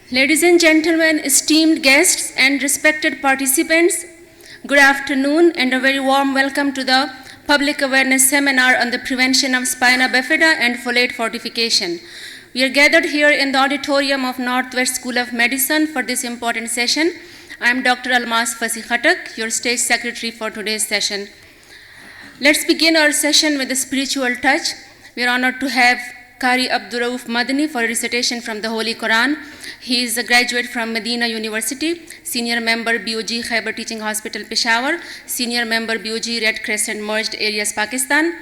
Ladies and gentlemen, esteemed guests and respected participants, good afternoon and a very warm welcome to the Public Awareness Seminar on the Prevention of Spina Bifida and Folate Fortification. We are gathered here in the auditorium of Northwest School of Medicine for this important session. I am Dr. Almas Fasi Khatak, your stage secretary for today's session. Let's begin our session with a spiritual touch. We are honored to have Qari Abdur Rauf Madani for a recitation from the Holy Quran. He is a graduate from Medina University, senior member BOG Khyber Teaching Hospital Peshawar, senior member BOG Red Crescent Merged Areas Pakistan,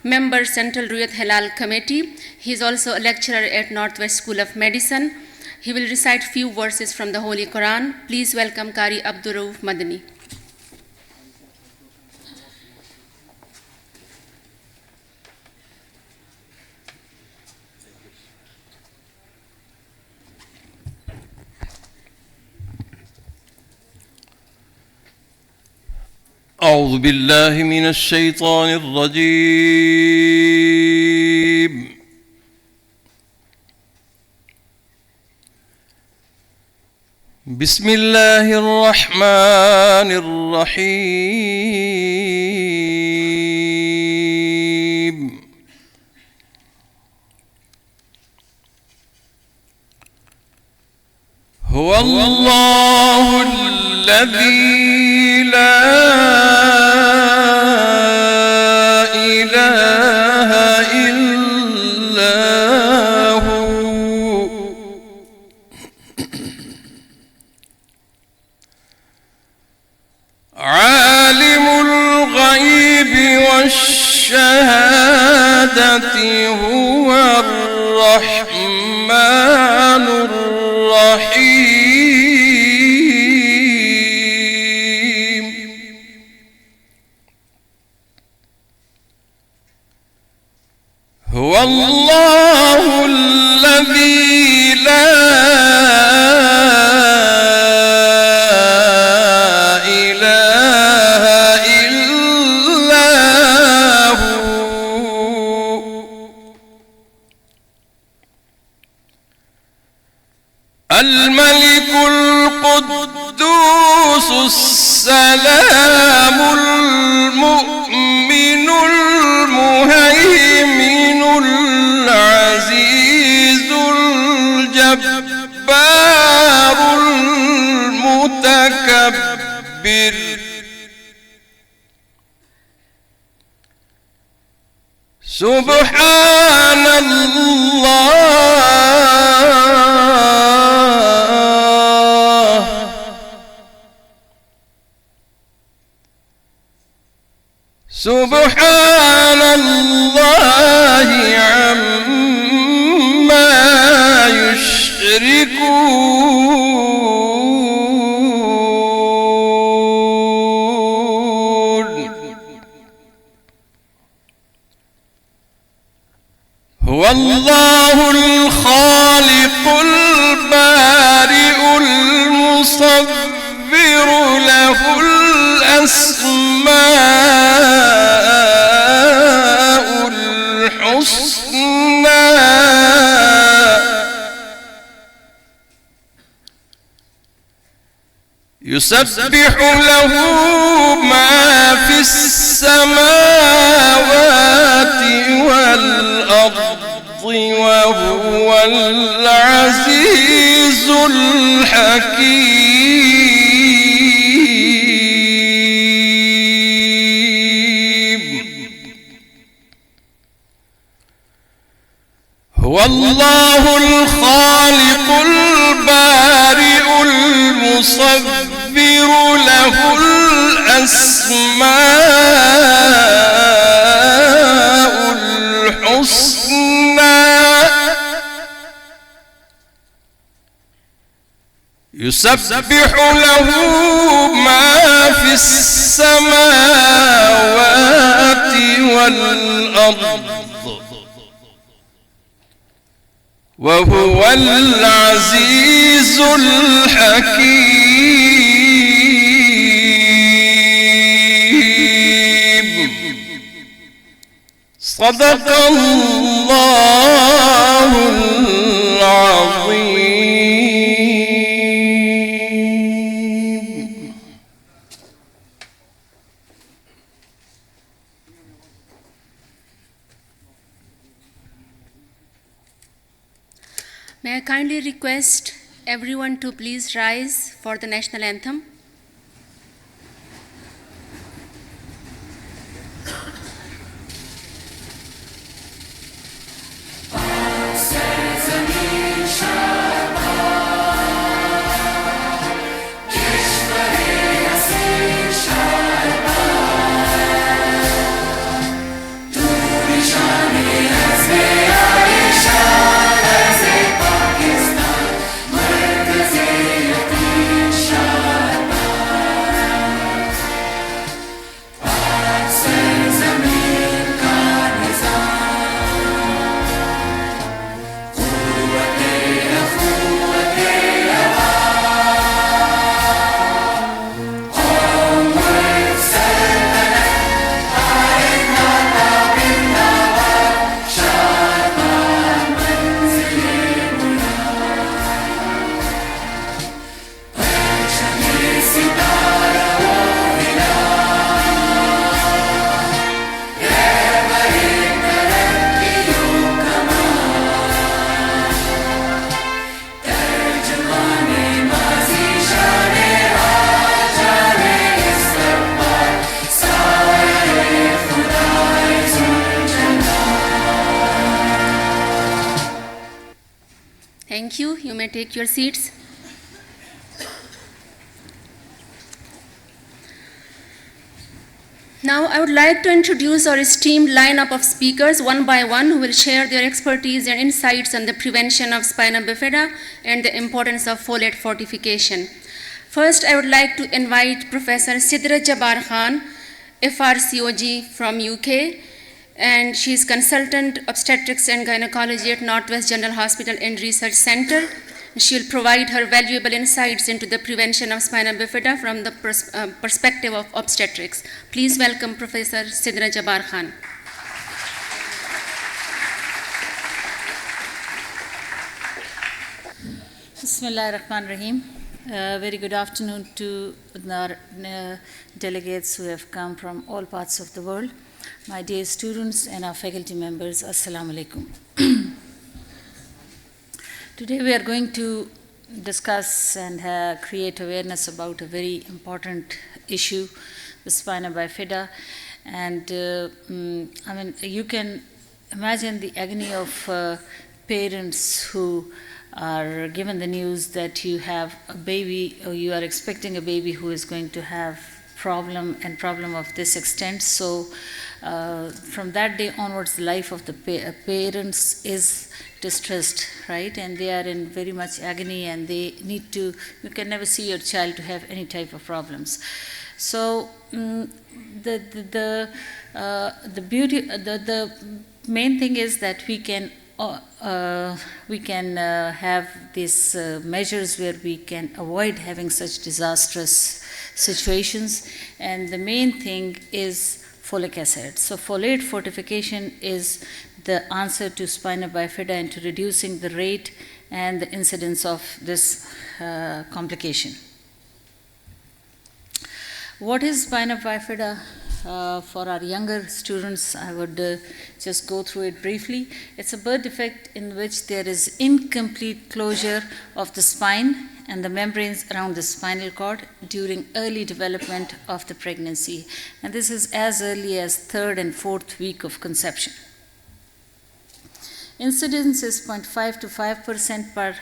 member Central Ruyat Halal Committee. He is also a lecturer at Northwest School of Medicine. He will recite few verses from the Holy Quran. Please welcome Qari Abdur Rauf Madani. أعوذ بالله من الشيطان الرجيم. بسم الله الرحمن الرحيم. هو الله الذي لا إله إلا هو عالم الغيب والشهادة هو الرحمن الرحيم. هو الله الذي لا إله إلا هو الملك القدوس السلام المؤمن المهيمن العزيز الجبار المتكبر سبحان الله سبحان الله عما يشركون. هو الله الخالق البارئ المصور له الأسماء الحسنى يسبح له ما في السماوات والأرض وهو العزيز الحكيم. هو الله الخالق البارئ المصور له الأسماء الحسنى يسبح له ما في السماوات والأرض وهو العزيز الحكيم. صدق الله العظيم. kindly request everyone to please rise for the national anthem. Thank you. You may take your seats. Now, I would like to introduce our esteemed lineup of speakers one by one who will share their expertise and insights on the prevention of spina bifida and the importance of folate fortification. First, I would like to invite Professor Sidra Jabbar, FRCOG from UK, and she is Consultant Obstetrics and Gynecology at Northwest General Hospital and Research Center. She will provide her valuable insights into the prevention of spina bifida from the perspective of obstetrics. Please welcome Professor Sidra Jabbar Khan. Bismillahirrahmanirrahim. Very good afternoon to our delegates who have come from all parts of the world. My dear students and our faculty members, Assalamu alaikum. Today we are going to discuss and create awareness about a very important issue, the spina bifida. And I mean, you can imagine the agony of parents who are given the news that you have a baby, or you are expecting a baby who is going to have problem of this extent. So from that day onwards, the life of the parents is distressed, right? And they are in very much agony, and they need to, you can never see your child to have any type of problems. So the main thing is that we can have these measures where we can avoid having such disastrous situations, and the main thing is folic acid. So folate fortification is the answer to spina bifida and to reducing the rate and the incidence of this complication. What is spina bifida? For our younger students, I would just go through it briefly. It's a birth defect in which there is incomplete closure of the spine and the membranes around the spinal cord during early development of the pregnancy. And this is as early as 3rd and 4th week of conception. Incidence is 0.5 to 5% per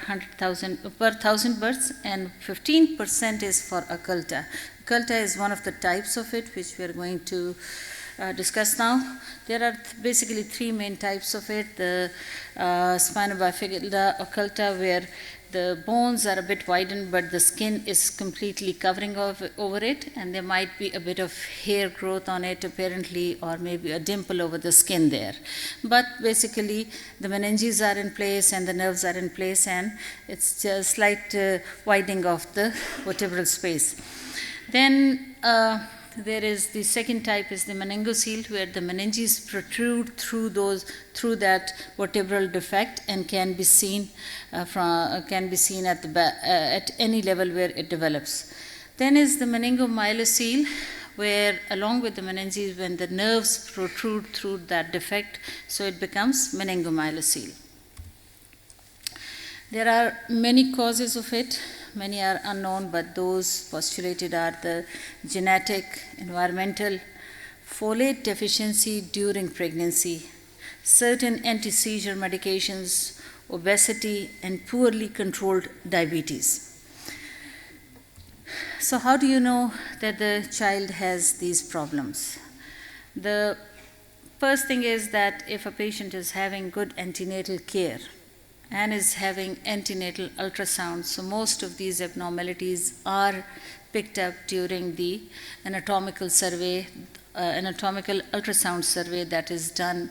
1,000 births, and 15% is for occulta. Occulta is one of the types of it, which we are going to discuss now. There are basically three main types of it. The spina bifida occulta, where the bones are a bit widened, but the skin is completely covering over it, and there might be a bit of hair growth on it apparently, or maybe a dimple over the skin there. But basically, the meninges are in place and the nerves are in place, and it's just slight widening of the vertebral space. Then there is the second type is the meningocele, where the meninges protrude through that vertebral defect and can be seen at any level where it develops. Then is the meningomyelocele, where along with the meninges, when the nerves protrude through that defect, so it becomes meningomyelocele. There are many causes of it. Many are unknown, but those postulated are the genetic, environmental, folate deficiency during pregnancy, certain anti-seizure medications, obesity, and poorly controlled diabetes. So how do you know that the child has these problems? The first thing is that if a patient is having good antenatal care and is having antenatal ultrasound, so most of these abnormalities are picked up during the anatomical survey, anatomical ultrasound survey that is done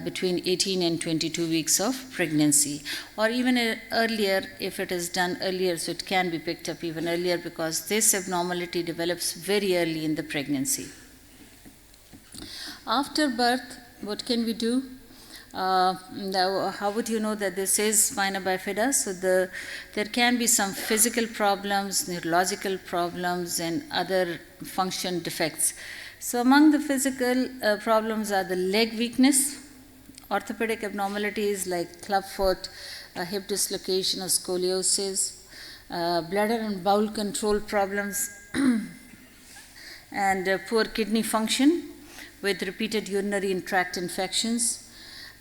between 18 and 22 weeks of pregnancy, or even earlier if it is done earlier, so it can be picked up even earlier because this abnormality develops very early in the pregnancy. After birth, what can we do? How would you know that this is spina bifida? So there can be some physical problems, neurological problems, and other function defects. So among the physical problems are the leg weakness, orthopedic abnormalities like clubfoot, hip dislocation or scoliosis, bladder and bowel control problems, and poor kidney function with repeated urinary tract infections.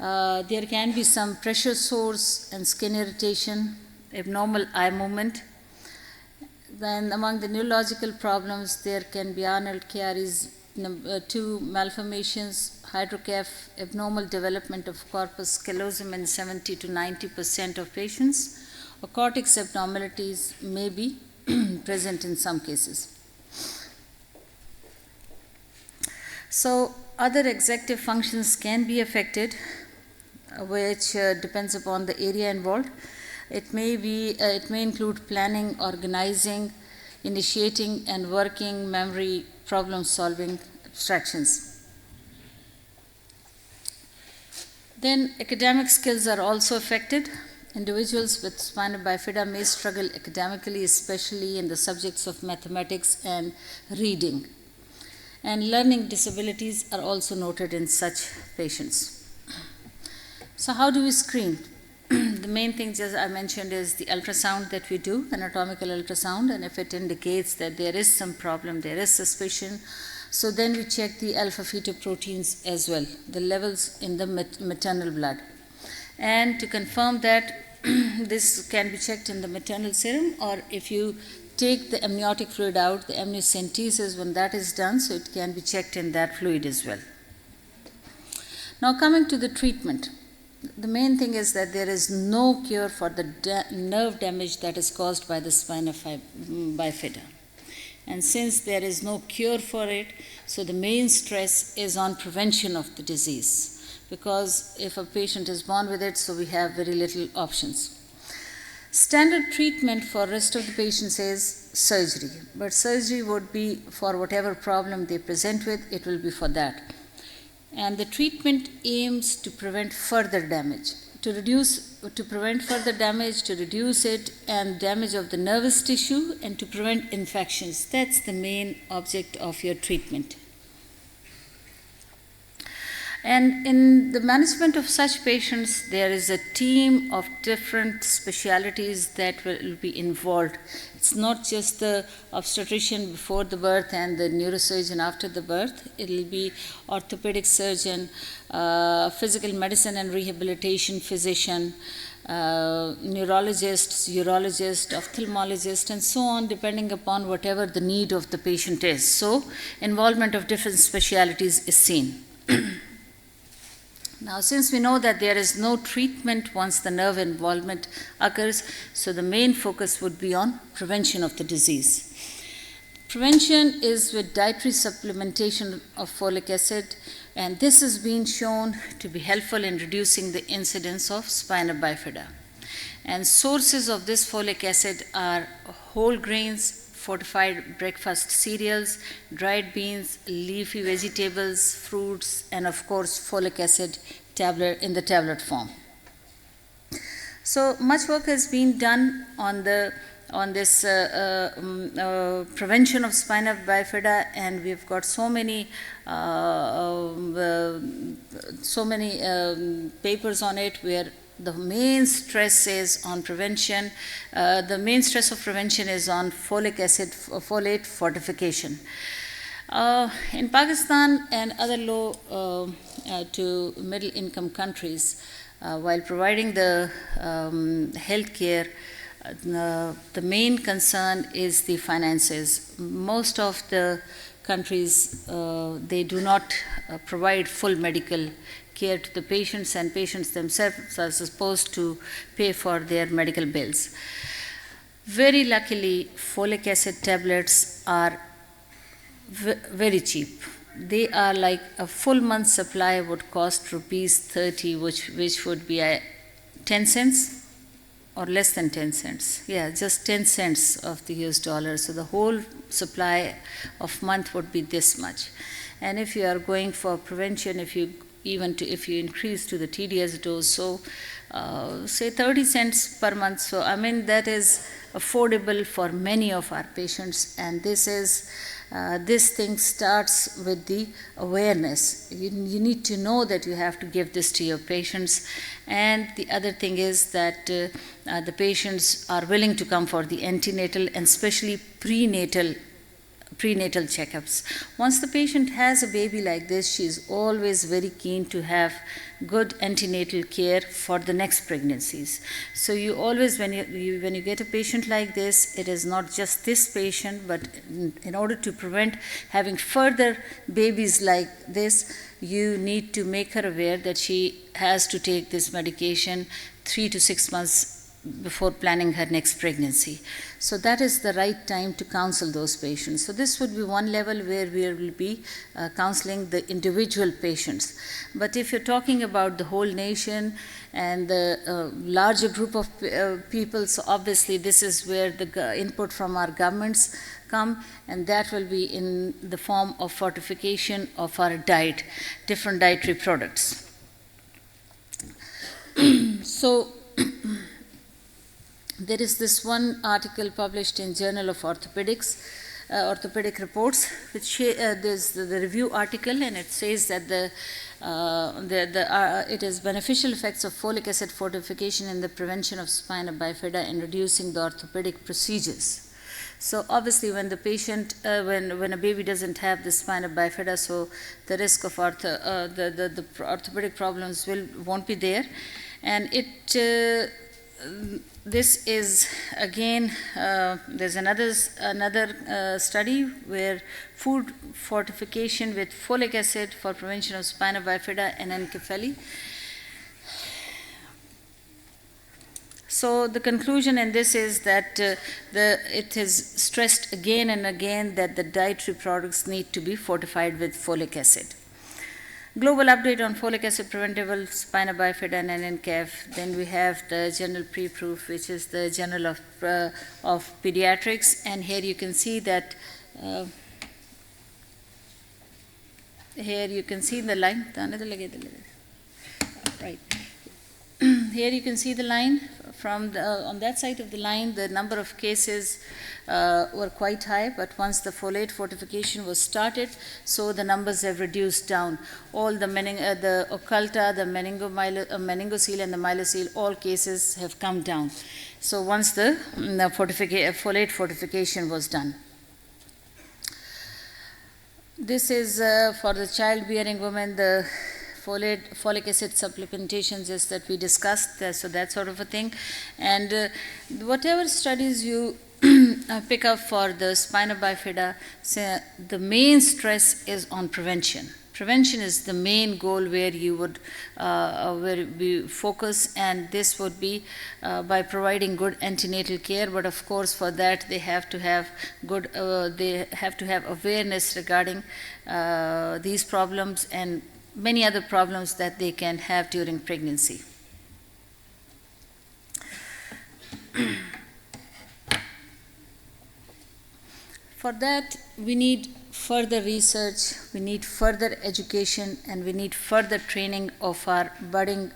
There can be some pressure sores and skin irritation, abnormal eye movement. Then among the neurological problems, there can be Arnold Chiari's 2 malformations, hydrocephalus, abnormal development of corpus callosum in 70 to 90% of patients, or cortex abnormalities may be present in some cases. So other executive functions can be affected, which depends upon the area involved. It may include planning, organizing, initiating, and working memory, problem-solving abstractions. Then academic skills are also affected. Individuals with spina bifida may struggle academically, especially in the subjects of mathematics and reading. And learning disabilities are also noted in such patients. So how do we screen? The main thing, as I mentioned, is the ultrasound that we do, anatomical ultrasound, and if it indicates that there is some problem, there is suspicion, so then we check the alpha-fetoproteins as well, the levels in the maternal blood. And to confirm that, this can be checked in the maternal serum, or if you take the amniotic fluid out, the amniocentesis, when that is done, so it can be checked in that fluid as well. Now coming to the treatment. The main thing is that there is no cure for the nerve damage that is caused by the spina bifida. And since there is no cure for it, so the main stress is on prevention of the disease. Because if a patient is born with it, so we have very little options. Standard treatment for rest of the patients is surgery. But surgery would be for whatever problem they present with, it will be for that. And the treatment aims to prevent further damage, to prevent further damage, to reduce it and damage of the nervous tissue, and to prevent infections. That's the main object of your treatment. And in the management of such patients, there is a team of different specialties that will be involved. It's not just the obstetrician before the birth and the neurosurgeon after the birth. It will be orthopedic surgeon, physical medicine and rehabilitation physician, neurologist, urologist, ophthalmologist, and so on, depending upon whatever the need of the patient is. So, involvement of different specialties is seen. Now, since we know that there is no treatment once the nerve involvement occurs, so the main focus would be on prevention of the disease. Prevention is with dietary supplementation of folic acid, and this has been shown to be helpful in reducing the incidence of spina bifida. And sources of this folic acid are whole grains, fortified breakfast cereals, dried beans, leafy vegetables, fruits, and of course folic acid tablet in the tablet form. So much work has been done on this prevention of spina bifida, and we've got so many papers on it where the main stress is on prevention. The main stress of prevention is on folic acid, folate fortification. In Pakistan and other low to middle income countries, while providing the health care, the main concern is the finances. Most of the countries, they do not provide full medical care to the patients, and patients themselves are supposed to pay for their medical bills. Very luckily, folic acid tablets are very cheap. They are like a full month supply would cost rupees 30, which would be 10 cents or less than 10 cents. Yeah, just 10 cents of the US dollar. So the whole supply of month would be this much. And if you are going for prevention, if you increase to the TDS dose, so say 30 cents per month. So I mean that is affordable for many of our patients, and this thing starts with the awareness. You need to know that you have to give this to your patients, and the other thing is that the patients are willing to come for the antenatal and especially prenatal checkups. Once the patient has a baby like this, she is always very keen to have good antenatal care for the next pregnancies. So you always, when you get a patient like this, it is not just this patient, but in order to prevent having further babies like this, you need to make her aware that she has to take this medication 3 to 6 months before planning her next pregnancy. So that is the right time to counsel those patients. So this would be one level where we will be counseling the individual patients. But if you're talking about the whole nation and the larger group of people, so obviously this is where the input from our governments come, and that will be in the form of fortification of our diet, different dietary products. So there is this one article published in Journal of Orthopedics, Orthopedic Reports, which there's the review article, and it says that it is beneficial effects of folic acid fortification in the prevention of spina bifida and reducing the orthopedic procedures. So obviously, when the patient, when a baby doesn't have the spina bifida, so the risk of the orthopedic problems won't be there, and this is again, there's another study where food fortification with folic acid for prevention of spina bifida and encephaly. So the conclusion in this is that it is stressed again and again that the dietary products need to be fortified with folic acid. Global update on folic acid preventable spina bifida and NNCAF. Then we have the Journal Pre-Proof, which is the Journal of Pediatrics, and here you can see that here you can see the line. Right. Here you can see the line from on that side of the line. The number of cases were quite high, but once the folate fortification was started, so the numbers have reduced down. All the occulta, the meningocele and the myelocele, all cases have come down. So once the folate fortification was done. This is for the childbearing women, the folic acid supplementations is that we discussed, so that sort of a thing. And whatever studies you pick up for the spina bifida, the main stress is on prevention. Prevention is the main goal where you would where we focus, and this would be by providing good antenatal care. But of course, for that they have to have good awareness regarding these problems and many other problems that they can have during pregnancy. For that, we need further research, we need further education, and we need further training of our budding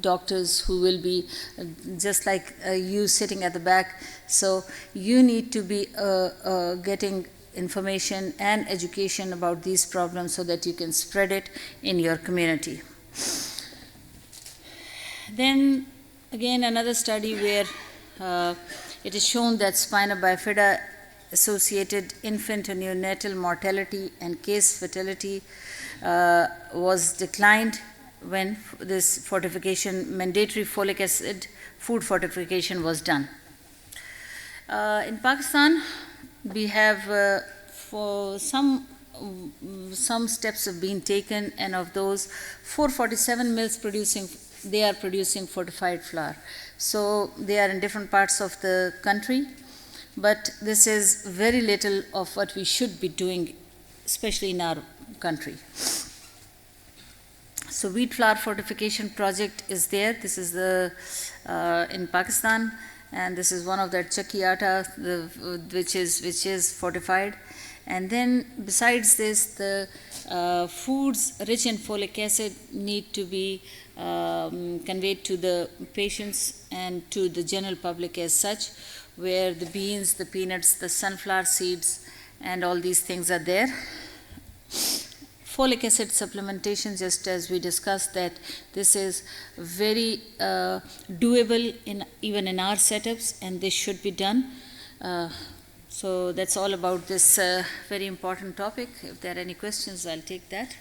doctors who will be just like you sitting at the back. So you need to be getting information and education about these problems so that you can spread it in your community. Then again another study where it is shown that spina bifida associated infant and neonatal mortality and case fatality was declined when this fortification, mandatory folic acid food fortification was done. In Pakistan, we have for some steps have been taken, and of those 447 mills they are producing fortified flour. So they are in different parts of the country, but this is very little of what we should be doing, especially in our country. So wheat flour fortification project is there. This is in Pakistan, and this is one of the chakki atta, which is fortified. And then besides this, the foods rich in folic acid need to be conveyed to the patients and to the general public as such, where the beans, the peanuts, the sunflower seeds, and all these things are there. Folic acid supplementation, just as we discussed, that this is very doable even in our setups, and this should be done. So that's all about this very important topic. If there are any questions, I'll take that.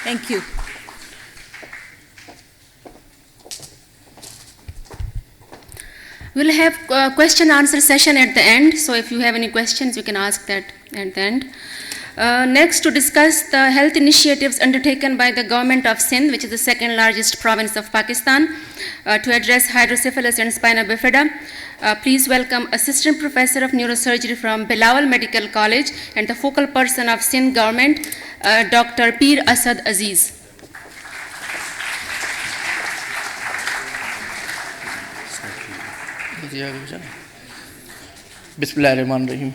Thank you. We'll have a question answer session at the end, so if you have any questions, you can ask that at the end. Next, to discuss the health initiatives undertaken by the government of Sindh, which is the second largest province of Pakistan, to address hydrocephalus and spina bifida. Please welcome Assistant Professor of Neurosurgery from Bilawal Medical College and the focal person of Sindh government, Dr. Pir Asad Aziz. Bismillahirrahmanirrahim.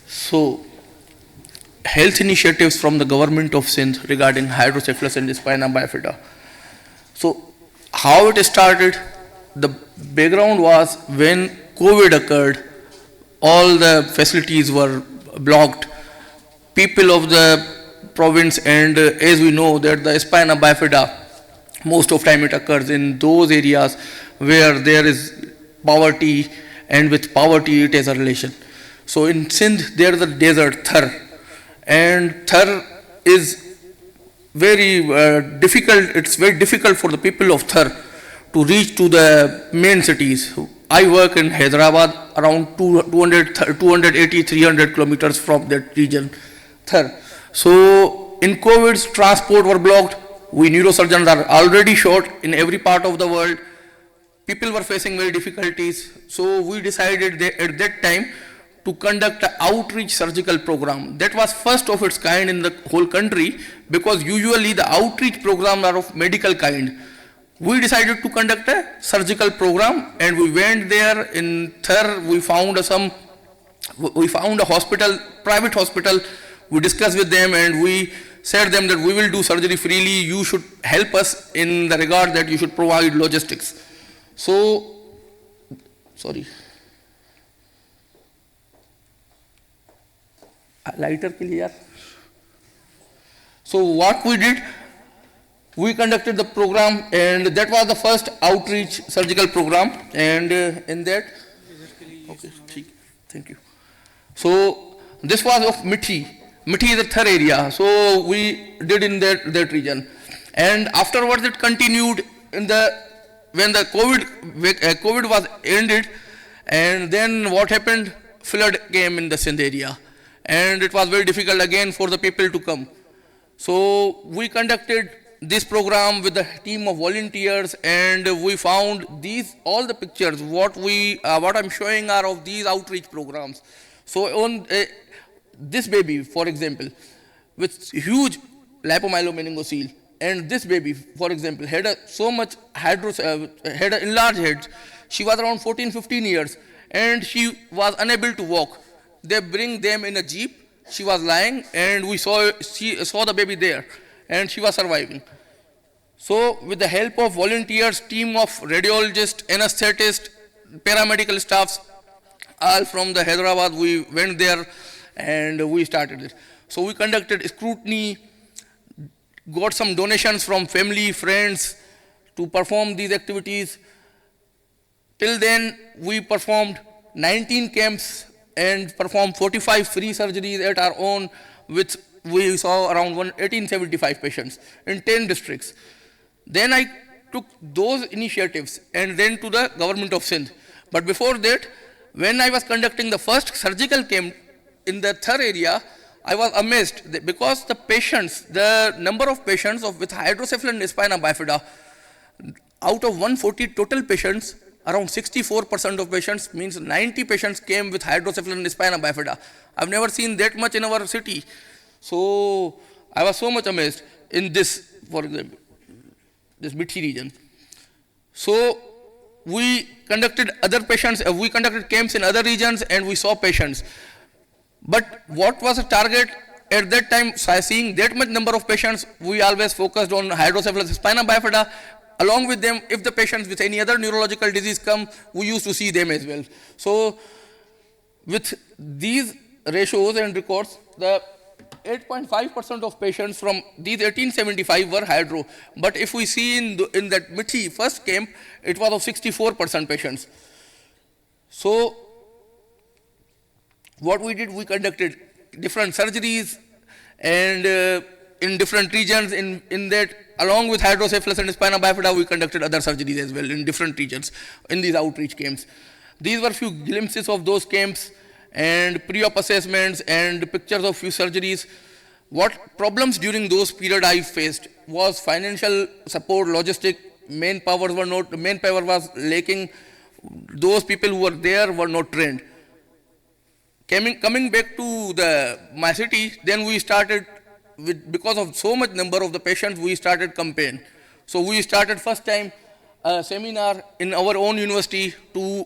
So, health initiatives from the government of Sindh regarding hydrocephalus and spina bifida. So, how it started, the background was when COVID occurred, all the facilities were blocked. People of the province, and as we know that the spina bifida, most of time it occurs in those areas where there is poverty, and with poverty it has a relation. So in Sindh there is a desert, Thar, and Thar is very difficult. It's very difficult for the people of Thar to reach to the main cities. I work in Hyderabad, around 280, 300 kilometers from that region, Thar. So in COVID's transport were blocked. We neurosurgeons are already short in every part of the world. People were facing very difficulties. So we decided at that time to conduct an outreach surgical program. That was first of its kind in the whole country, because usually the outreach programs are of medical kind. We decided to conduct a surgical program, and we went there in Thar. We found a hospital, private hospital. We discussed with them, and we said them that we will do surgery freely. You should help us in the regard that you should provide logistics. So, sorry. Lighter ke liye yaar. So what we did, we conducted the program, and that was the first outreach surgical program. And in that, okay, thank you. So this was of Mithi. Mithi is a Thar area, so we did in that region. And afterwards it continued when the COVID was ended, and then what happened, flood came in the Sindh area, and it was very difficult again for the people to come. So we conducted this program with a team of volunteers, and we found all the pictures what I'm showing are of these outreach programs. So on this baby, for example, with huge lipomyelonmeningocele, and this baby, for example, had had an enlarged head. She was around 14-15 years, and she was unable to walk. They bring them in a jeep. She was lying, and we saw the baby there, and she was surviving. So with the help of volunteers, team of radiologists, anesthetists, paramedical staffs, all from the Hyderabad, we went there and we started it. So we conducted scrutiny, got some donations from family, friends to perform these activities. Till then, we performed 19 camps and performed 45 free surgeries at our own, which we saw around 1875 patients in 10 districts. Then I took those initiatives and then to the government of Sindh. But before that, when I was conducting the first surgical camp in the third area, I was amazed that because the patients, the number of patients with hydrocephalus and spina bifida, out of 140 total patients, around 64% of patients, means 90 patients came with hydrocephalus and spina bifida. I've never seen that much in our city. So I was so much amazed in this, for example, this Mithi region. So we conducted we conducted camps in other regions and we saw patients. But what was the target at that time? So seeing that much number of patients, we always focused on hydrocephalus and spina bifida. Along with them, if the patients with any other neurological disease come, we used to see them as well. So with these ratios and records, the 8.5% of patients from these 1875 were hydro. But if we see in that Mithi first camp, it was of 64% patients. So what we did, we conducted different surgeries and in different regions in that, along with hydrocephalus and spina bifida, we conducted other surgeries as well in different regions in these outreach camps. These were few glimpses of those camps and pre-op assessments and pictures of few surgeries. What problems during those period I faced was financial support, logistic, manpower was lacking. Those people who were there were not trained. Coming back to my city, then we started because of so much number of the patients, we started campaign. So we started first time a seminar in our own university to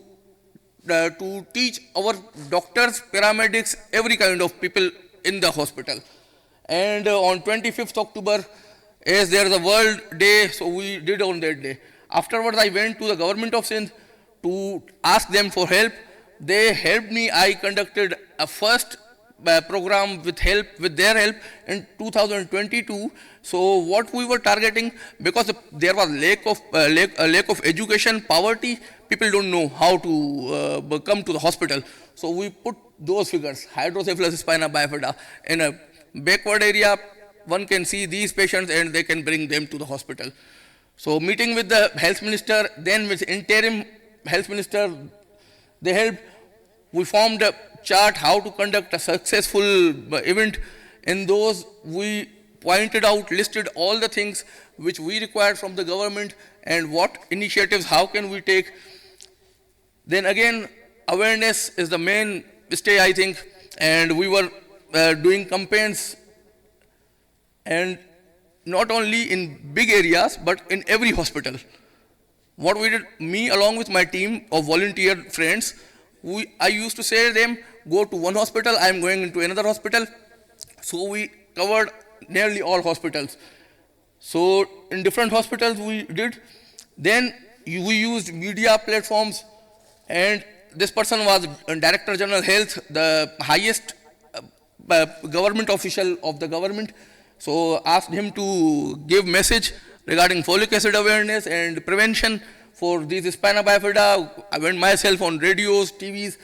teach our doctors, paramedics, every kind of people in the hospital. And on 25th October, as there is a World Day, so we did on that day. Afterwards, I went to the government of Sindh to ask them for help. They helped me. I conducted a first program with their help in 2022. So what we were targeting, because there was lack of education, poverty, people don't know how to come to the hospital. So we put those figures, hydrocephalus, spina bifida, in a backward area. One can see these patients and they can bring them to the hospital. So meeting with the health minister, then with interim health minister, they helped. We formed a chart how to conduct a successful event. In those, we pointed out, listed all the things which we required from the government and what initiatives, how can we take. Then again, awareness is the mainstay, I think, and we were doing campaigns, and not only in big areas, but in every hospital. What we did, me along with my team of volunteer friends, I used to say to them, go to one hospital, I am going into another hospital. So we covered nearly all hospitals. So in different hospitals we did. Then we used media platforms, and this person was Director General Health, the highest government official of the government. So asked him to give message regarding folic acid awareness and prevention for these spina bifida. I went myself on radios, TVs,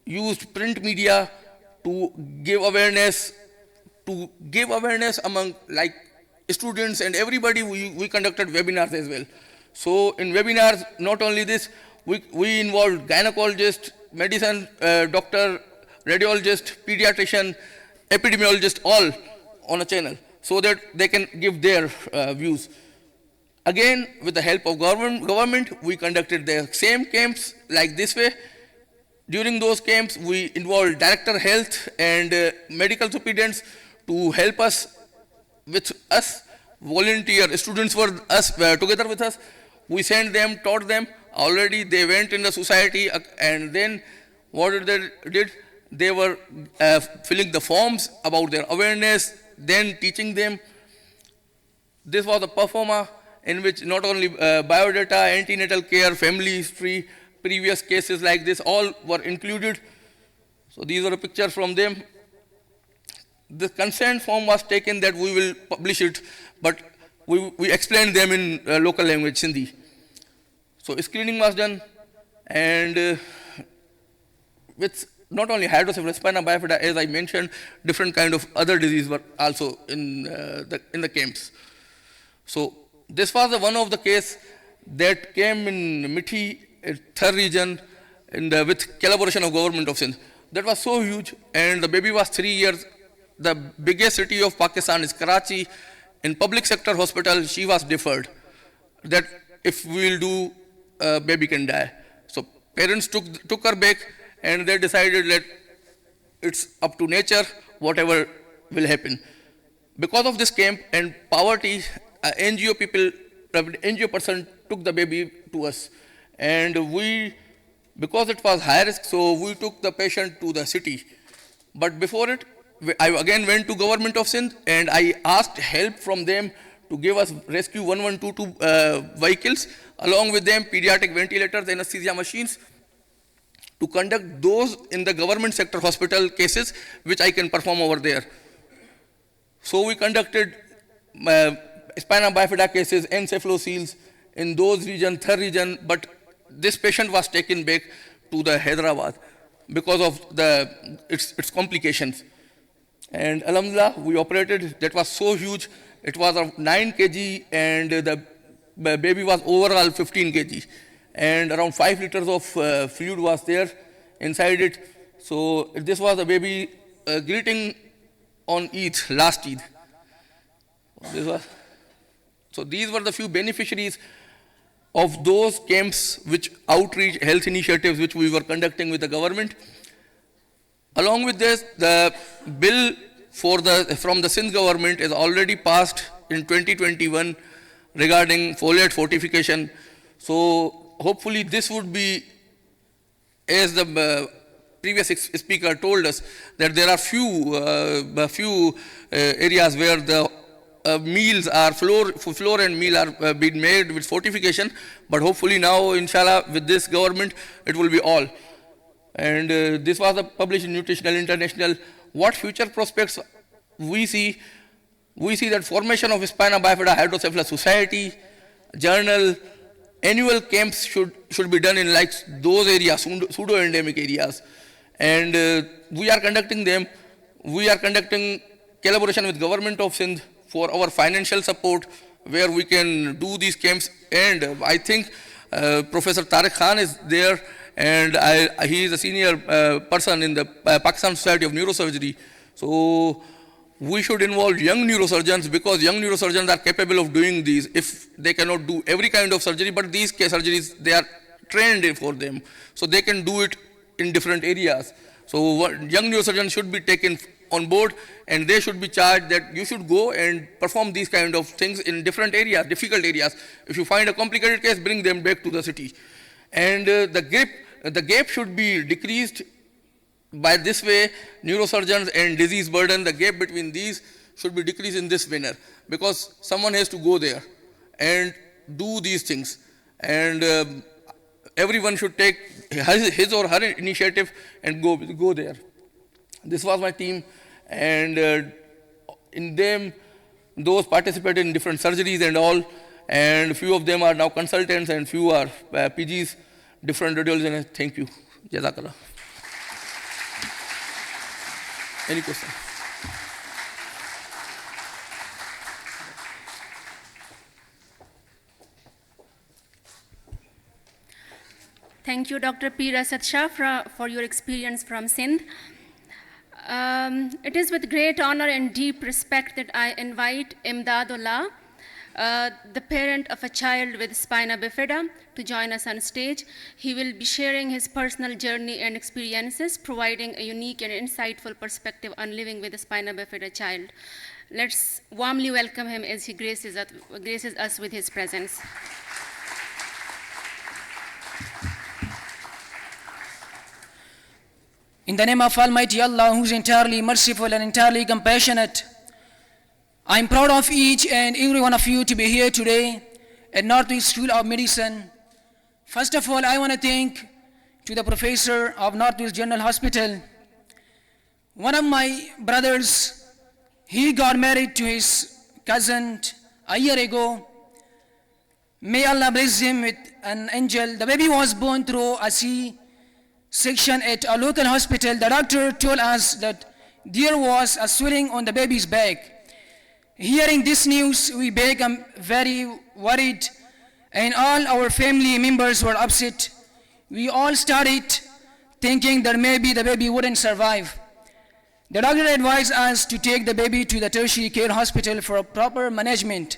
used print media to give awareness among like students and everybody. We conducted webinars as well. So in webinars, not only this, we involved gynecologist, medicine, doctor, radiologist, pediatrician, epidemiologist, all on a channel, so that they can give their views. Again, with the help of government, we conducted the same camps like this way. During those camps, we involved Director Health and medical superintendents to help us with us. Volunteer students were together with us. We sent them, taught them. Already they went in the society, and then what they did, they were filling the forms about their awareness, then teaching them. This was a performer in which not only biodata, antenatal care, family history, previous cases like this, all were included. So these are a picture from them. The consent form was taken that we will publish it, but we explained them in local language, Sindhi. So screening was done, and with not only hydrocephalus, spina bifida, as I mentioned, different kind of other diseases were also in the camps. So this was one of the case that came in Mithi, third region, with collaboration of government of Sindh. That was so huge, and the baby was 3 years. The biggest city of Pakistan is Karachi. In public sector hospital, she was deferred, that if we will do, baby can die. So parents took her back, and they decided that it's up to nature, whatever will happen. Because of this camp and poverty, NGO person took the baby to us, and because it was high risk, so we took the patient to the city. But before it, I again went to government of Sindh, and I asked help from them to give us rescue 1122 vehicles, along with them pediatric ventilators, anesthesia machines, to conduct those in the government sector hospital cases which I can perform over there. So we conducted spina bifida cases, encephaloceles in those regions, third region, but this patient was taken back to the Hyderabad because of its complications. And alhamdulillah, we operated. That was so huge. It was of 9 kg, and the baby was overall 15 kg. And around 5 liters of fluid was there inside it. So this was the baby greeting on Eid, last Eid. So these were the few beneficiaries of those camps, which outreach health initiatives which we were conducting with the government. Along with this, the bill from the Sindh government is already passed in 2021 regarding folate fortification. So hopefully this would be, as the previous speaker told us, that there are few areas where the meals are floor and meal are being made with fortification, but hopefully now, inshallah, with this government, it will be all. And this was published in Nutritional International. What future prospects we see? We see that formation of spina bifida hydrocephalus society, journal, annual camps should be done in like those areas, pseudo-endemic areas. And we are conducting them. We are conducting collaboration with government of Sindh for our financial support, where we can do these camps. And I think Professor Tariq Khan is there, and he is a senior person in the Pakistan Society of Neurosurgery. So we should involve young neurosurgeons, because young neurosurgeons are capable of doing these. If they cannot do every kind of surgery, but these case surgeries, they are trained for them. So they can do it in different areas. So young neurosurgeons should be taken on board, and they should be charged that you should go and perform these kind of things in different areas, difficult areas. If you find a complicated case, bring them back to the city. And the gap should be decreased by this way. Neurosurgeons and disease burden, the gap between these should be decreased in this manner, because someone has to go there and do these things. And everyone should take his or her initiative and go there. This was my team, and in them, those participated in different surgeries and all, and few of them are now consultants and few are PGs, different radiologists. Thank you. Jazakallah. Any question? Thank you, Dr. Pir Asad Shah, for your experience from Sindh. It is with great honor and deep respect that I invite Imdadullah, the parent of a child with spina bifida, to join us on stage. He will be sharing his personal journey and experiences, providing a unique and insightful perspective on living with a spina bifida child. Let's warmly welcome him as he graces us with his presence. In the name of Almighty Allah, who is entirely merciful and entirely compassionate, I am proud of each and every one of you to be here today at Northeast School of Medicine. First of all, I want to thank to the professor of Northwest General Hospital. One of my brothers, he got married to his cousin a year ago. May Allah bless him with an angel. The baby was born through a C-section at a local hospital. The doctor told us that there was a swelling on the baby's back. Hearing this news, we became very worried, and all our family members were upset. We all started thinking that maybe the baby wouldn't survive. The doctor advised us to take the baby to the tertiary care hospital for a proper management.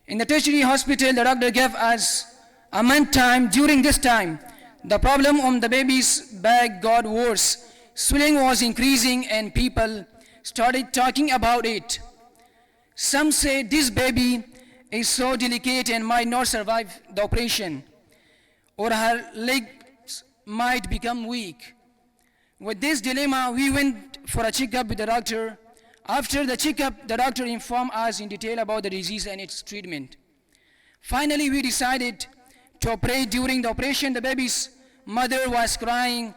In the tertiary hospital, the doctor gave us a month time. During this time, the problem on the baby's back got worse. Swelling was increasing and people started talking about it. Some said this baby is so delicate and might not survive the operation, or her legs might become weak. With this dilemma, we went for a checkup with the doctor. After the checkup, the doctor informed us in detail about the disease and its treatment. Finally, we decided to operate. During the operation, the baby's mother was crying,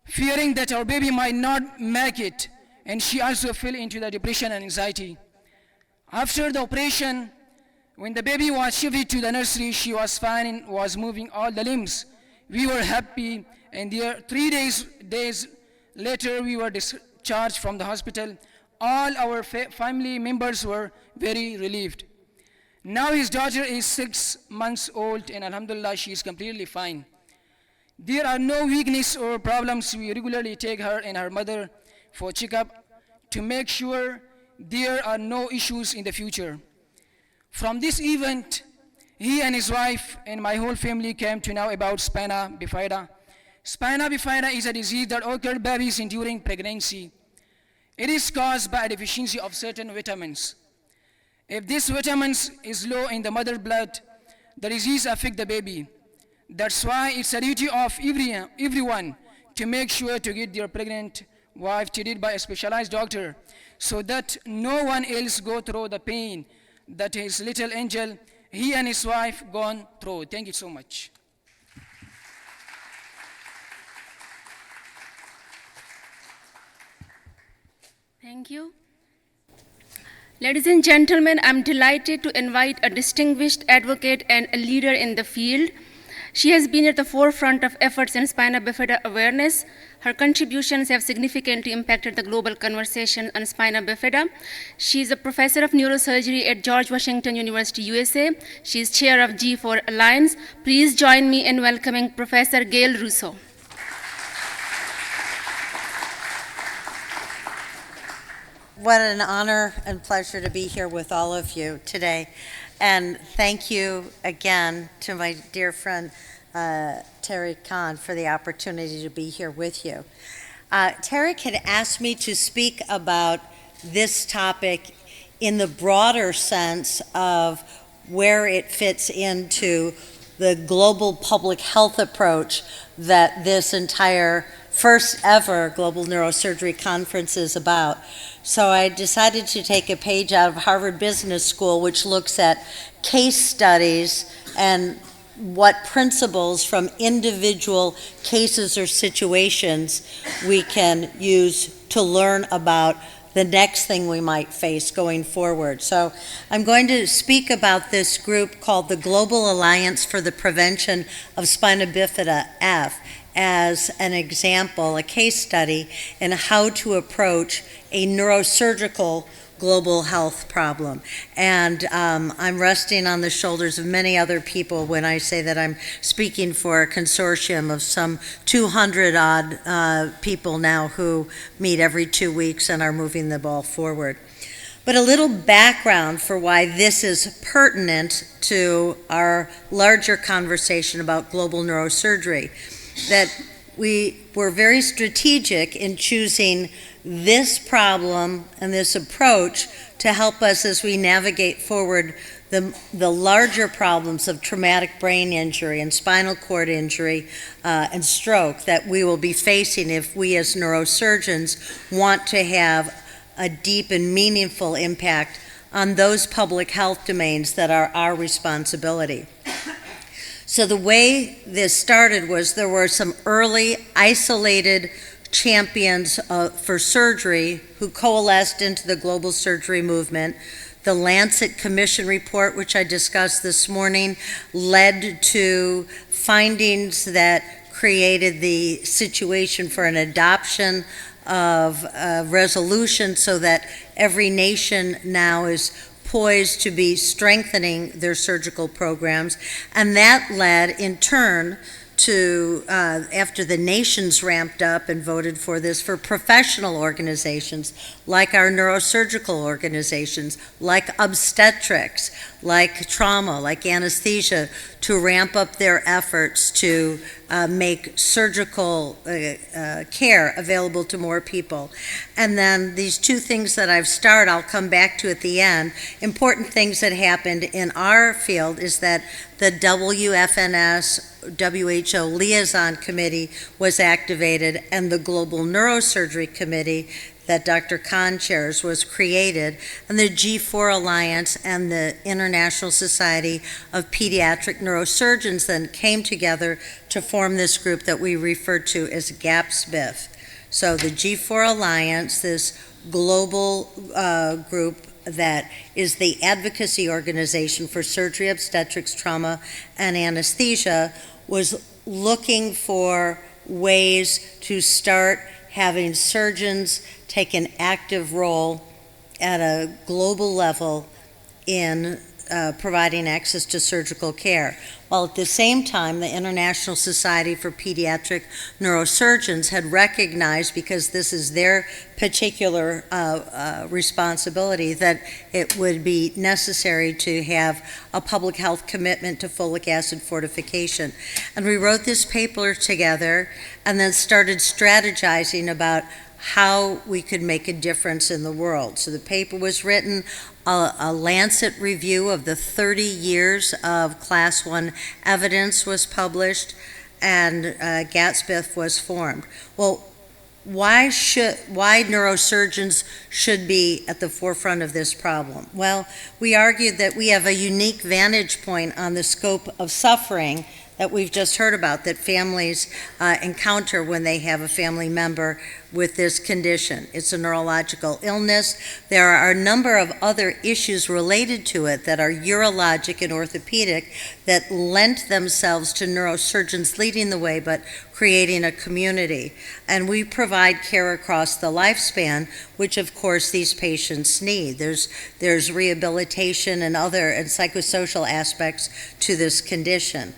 fearing that our baby might not make it, and she also fell into the depression and anxiety. After the operation, when the baby was shifted to the nursery, she was fine and was moving all the limbs. We were happy, and 3 days later, we were discharged from the hospital. All our family members were very relieved. Now his daughter is 6 months old, and alhamdulillah, she is completely fine. There are no weakness or problems. We regularly take her and her mother for checkup to make sure there are no issues in the future. From this event, he and his wife and my whole family came to know about Spina Bifida. Spina Bifida is a disease that occurs in babies during pregnancy. It is caused by a deficiency of certain vitamins. If this vitamins is low in the mother blood, the disease affects the baby. That's why it's a duty of everyone to make sure to get their pregnant wife treated by a specialized doctor, so that no one else go through the pain that his little angel, he and his wife, gone through. Thank you so much. Thank you. Ladies and gentlemen, I'm delighted to invite a distinguished advocate and a leader in the field. She has been at the forefront of efforts in spina bifida awareness. Her contributions have significantly impacted the global conversation on spina bifida. She is a professor of neurosurgery at George Washington University, USA. She is chair of G4 Alliance. Please join me in welcoming Professor Gail Rosseau. What an honor and pleasure to be here with all of you today. And thank you again to my dear friend Tariq Khan for the opportunity to be here with you. Tariq had asked me to speak about this topic in the broader sense of where it fits into the global public health approach that this entire first ever Global Neurosurgery Conference is about. So I decided to take a page out of Harvard Business School, which looks at case studies and what principles from individual cases or situations we can use to learn about the next thing we might face going forward. So I'm going to speak about this group called the Global Alliance for the Prevention of Spina Bifida, F, as an example, a case study in how to approach a neurosurgical global health problem. And I'm resting on the shoulders of many other people when I say that I'm speaking for a consortium of some 200 odd people now who meet every 2 weeks and are moving the ball forward. But a little background for why this is pertinent to our larger conversation about global neurosurgery, that we were very strategic in choosing this problem and this approach to help us as we navigate forward the larger problems of traumatic brain injury and spinal cord injury and stroke that we will be facing if we as neurosurgeons want to have a deep and meaningful impact on those public health domains that are our responsibility. So the way this started was there were some early isolated champions for surgery who coalesced into the global surgery movement. The Lancet Commission report, which I discussed this morning, led to findings that created the situation for an adoption of a resolution so that every nation now is poised to be strengthening their surgical programs. And that led, in turn, to, after the nations ramped up and voted for this, for professional organizations like our neurosurgical organizations, like obstetrics, like trauma, like anesthesia, to ramp up their efforts to make surgical care available to more people. And then these two things that I've started, I'll come back to at the end. Important things that happened in our field is that the WFNS WHO Liaison Committee was activated, and the Global Neurosurgery Committee that Dr. Khan chairs was created, and the G4 Alliance and the International Society of Pediatric Neurosurgeons then came together to form this group that we refer to as GAPS-BIF. So the G4 Alliance, this global group that is the advocacy organization for surgery, obstetrics, trauma, and anesthesia, was looking for ways to start having surgeons take an active role at a global level in providing access to surgical care. While at the same time, the International Society for Pediatric Neurosurgeons had recognized, because this is their particular responsibility, that it would be necessary to have a public health commitment to folic acid fortification. And we wrote this paper together and then started strategizing about how we could make a difference in the world. So the paper was written, a Lancet review of the 30 years of Class 1 evidence was published, and GAPS-BIF was formed. Well, why neurosurgeons should be at the forefront of this problem? Well, we argued that we have a unique vantage point on the scope of suffering that we've just heard about, that families encounter when they have a family member with this condition. It's a neurological illness. There are a number of other issues related to it that are urologic and orthopedic that lent themselves to neurosurgeons leading the way, but creating a community. And we provide care across the lifespan, which of course these patients need. There's rehabilitation and other and psychosocial aspects to this condition.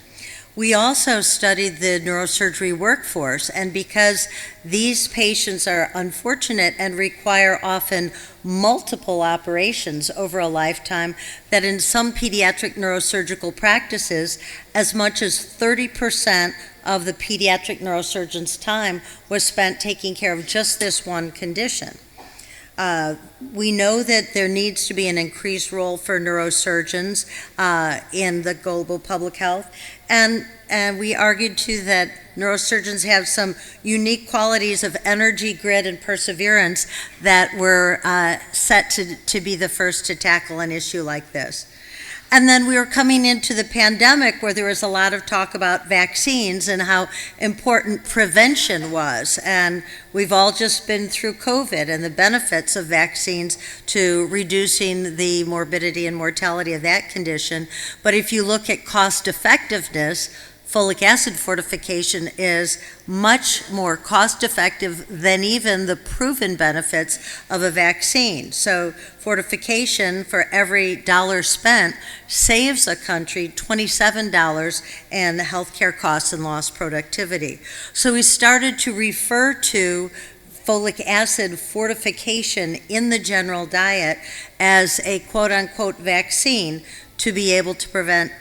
We also studied the neurosurgery workforce, and because these patients are unfortunate and require often multiple operations over a lifetime, that in some pediatric neurosurgical practices, as much as 30% of the pediatric neurosurgeon's time was spent taking care of just this one condition. We know that there needs to be an increased role for neurosurgeons in the global public health, and we argued too that neurosurgeons have some unique qualities of energy, grit, and perseverance that were set to be the first to tackle an issue like this. And then we were coming into the pandemic where there was a lot of talk about vaccines and how important prevention was. And we've all just been through COVID and the benefits of vaccines to reducing the morbidity and mortality of that condition. But if you look at cost effectiveness, folic acid fortification is much more cost effective than even the proven benefits of a vaccine. So fortification, for every dollar spent, saves a country $27 in healthcare costs and lost productivity. So we started to refer to folic acid fortification in the general diet as a quote-unquote vaccine to be able to prevent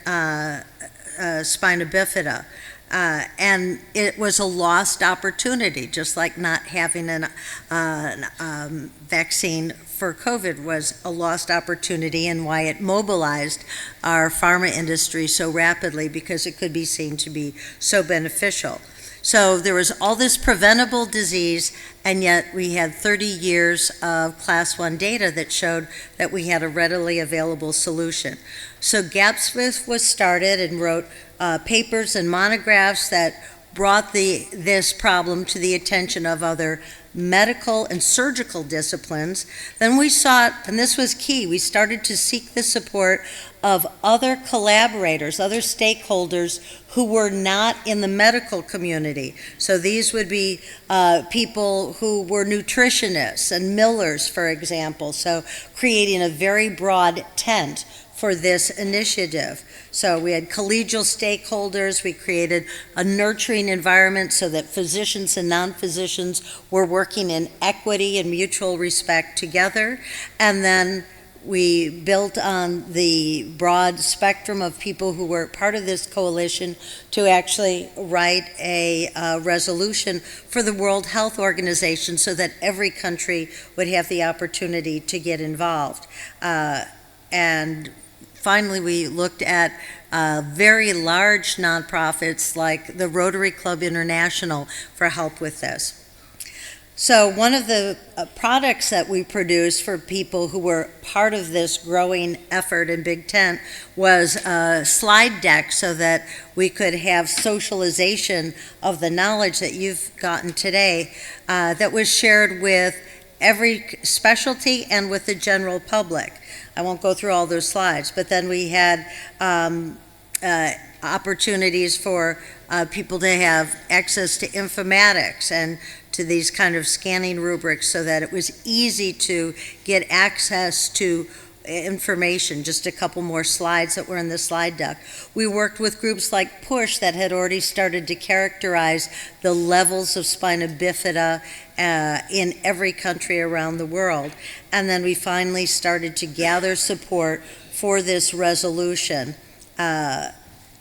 spina bifida. And it was a lost opportunity, just like not having a vaccine for COVID was a lost opportunity, and why it mobilized our pharma industry so rapidly, because it could be seen to be so beneficial. So there was all this preventable disease, and yet we had 30 years of class 1 data that showed that we had a readily available solution. So GAPSmith was started and wrote papers and monographs that brought this problem to the attention of other medical and surgical disciplines. Then we sought, and this was key, we started to seek the support of other collaborators, other stakeholders who were not in the medical community. So these would be people who were nutritionists and millers, for example. So creating a very broad tent for this initiative. So we had collegial stakeholders, we created a nurturing environment so that physicians and non-physicians were working in equity and mutual respect together, and then we built on the broad spectrum of people who were part of this coalition to actually write a resolution for the World Health Organization so that every country would have the opportunity to get involved. And finally, we looked at very large nonprofits like the Rotary Club International for help with this. So one of the products that we produced for people who were part of this growing effort in Big Tent was a slide deck so that we could have socialization of the knowledge that you've gotten today that was shared with every specialty and with the general public. I won't go through all those slides, but then we had opportunities for people to have access to informatics and to these kind of scanning rubrics so that it was easy to get access to information. Just a couple more slides that were in the slide deck. We worked with groups like PUSH that had already started to characterize the levels of spina bifida in every country around the world. And then we finally started to gather support for this resolution.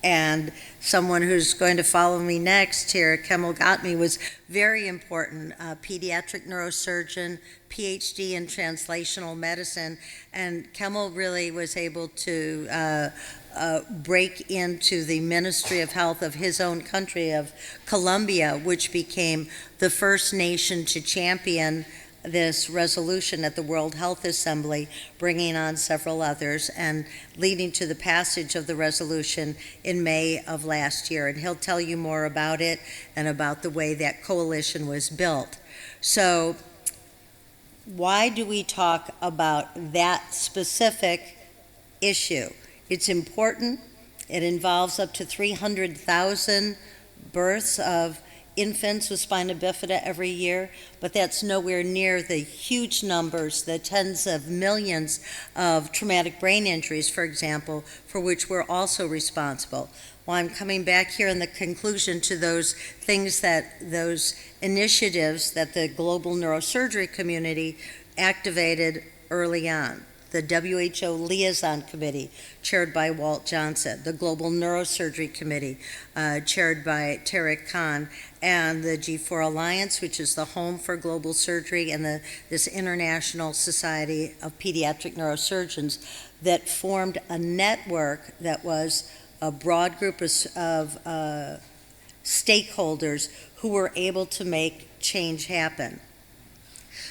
And someone who's going to follow me next here, Kemal Ghotme, was very important, pediatric neurosurgeon, PhD in translational medicine, and Kemal really was able to break into the Ministry of Health of his own country of Colombia, which became the first nation to champion this resolution at the World Health Assembly, bringing on several others and leading to the passage of the resolution in May of last year. And he'll tell you more about it and about the way that coalition was built. So why do we talk about that specific issue? It's important. It involves up to 300,000 births of infants with spina bifida every year, but that's nowhere near the huge numbers, the tens of millions of traumatic brain injuries, for example, for which we're also responsible. Well, I'm coming back here in the conclusion to those things those initiatives that the global neurosurgery community activated early on. The WHO Liaison Committee, chaired by Walt Johnson, the Global Neurosurgery Committee, chaired by Tariq Khan, and the G4 Alliance, which is the home for global surgery, and this International Society of Pediatric Neurosurgeons that formed a network that was a broad group of stakeholders who were able to make change happen.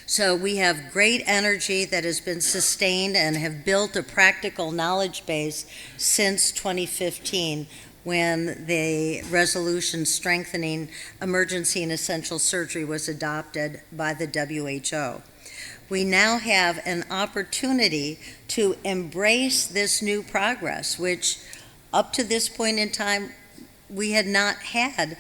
So we have great energy that has been sustained and have built a practical knowledge base since 2015, when the resolution strengthening emergency and essential surgery was adopted by the WHO. We now have an opportunity to embrace this new progress, which up to this point in time, we had not had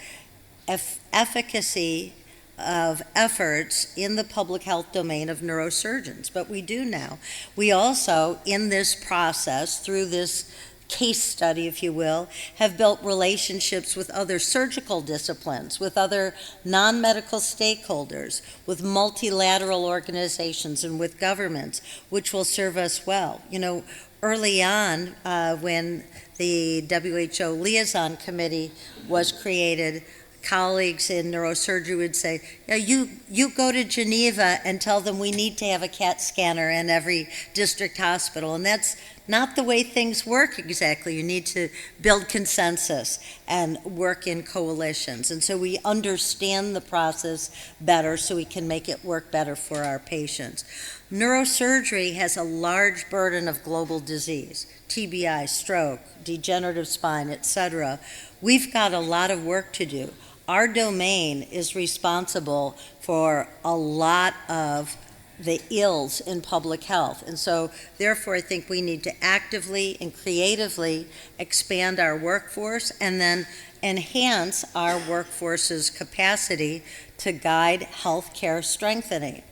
efficacy of efforts in the public health domain of neurosurgeons, but we do now. We also, in this process, through this case study, if you will, have built relationships with other surgical disciplines, with other non-medical stakeholders, with multilateral organizations, and with governments, which will serve us well. You know, early on, when the WHO Liaison Committee was created, colleagues in neurosurgery would say, yeah, you go to Geneva and tell them we need to have a CAT scanner in every district hospital. And that's not the way things work exactly. You need to build consensus and work in coalitions. And so we understand the process better so we can make it work better for our patients. Neurosurgery has a large burden of global disease, TBI, stroke, degenerative spine, etc. We've got a lot of work to do. Our domain is responsible for a lot of the ills in public health. And so, therefore, I think we need to actively and creatively expand our workforce and then enhance our workforce's capacity to guide healthcare strengthening.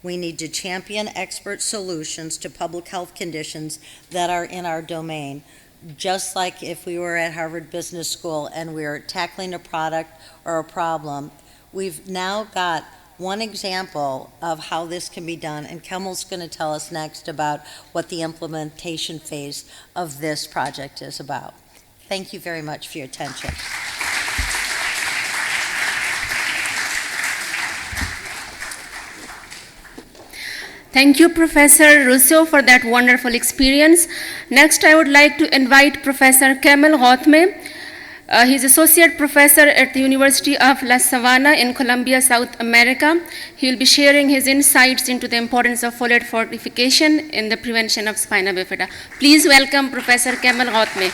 We need to champion expert solutions to public health conditions that are in our domain, just like if we were at Harvard Business School and we were tackling a product or a problem. We've now got one example of how this can be done, and Kemal's going to tell us next about what the implementation phase of this project is about. Thank you very much for your attention. Thank you, Professor Rosseau, for that wonderful experience. Next, I would like to invite Professor Kemal Ghotme. He's Associate Professor at the University of La Sabana in Colombia, South America. He will be sharing his insights into the importance of folate fortification in the prevention of spina bifida. Please welcome Professor Kemal Ghotme.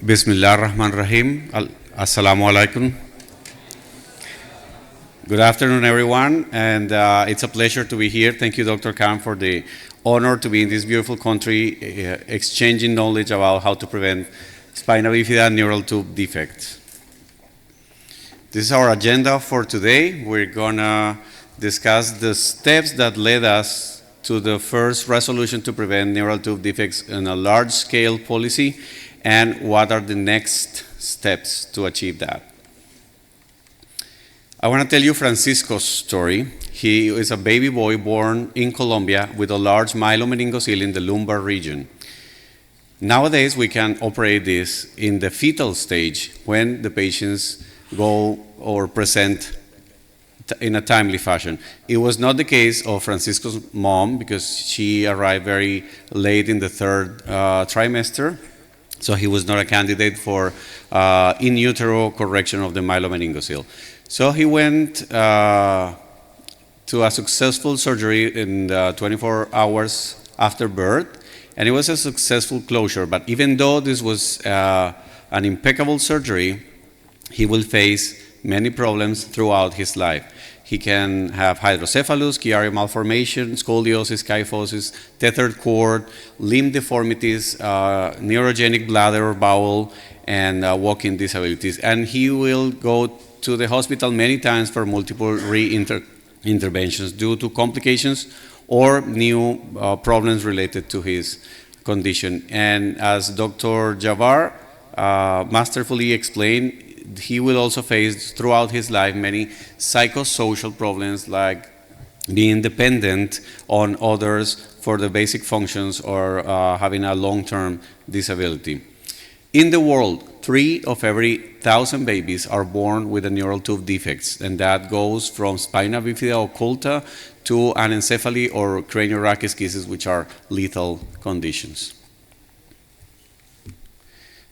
Bismillah ar-Rahman ar-Rahim. Assalamu alaikum. Good afternoon, everyone, and it's a pleasure to be here. Thank you, Dr. Khan, for the honor to be in this beautiful country, exchanging knowledge about how to prevent spina bifida and neural tube defects. This is our agenda for today. We're gonna discuss the steps that led us to the first resolution to prevent neural tube defects in a large-scale policy, and what are the next steps to achieve that. I want to tell you Francisco's story. He is a baby boy born in Colombia with a large myelomeningocele in the lumbar region. Nowadays, we can operate this in the fetal stage when the patients go or present in a timely fashion. It was not the case of Francisco's mom because she arrived very late in the third trimester, so he was not a candidate for in utero correction of the myelomeningocele. So he went to a successful surgery in 24 hours after birth, and it was a successful closure. But even though this was an impeccable surgery, he will face many problems throughout his life. He can have hydrocephalus, Chiari malformation, scoliosis, kyphosis, tethered cord, limb deformities, neurogenic bladder or bowel, and walking disabilities. And he will go to the hospital many times for multiple interventions due to complications or new problems related to his condition. And as Dr. Jabbar masterfully explained, he will also face throughout his life many psychosocial problems like being dependent on others for the basic functions or having a long-term disability. In the world, 3 of every 1,000 babies are born with a neural tube defects, and that goes from spina bifida occulta to anencephaly or craniorachis, which are lethal conditions.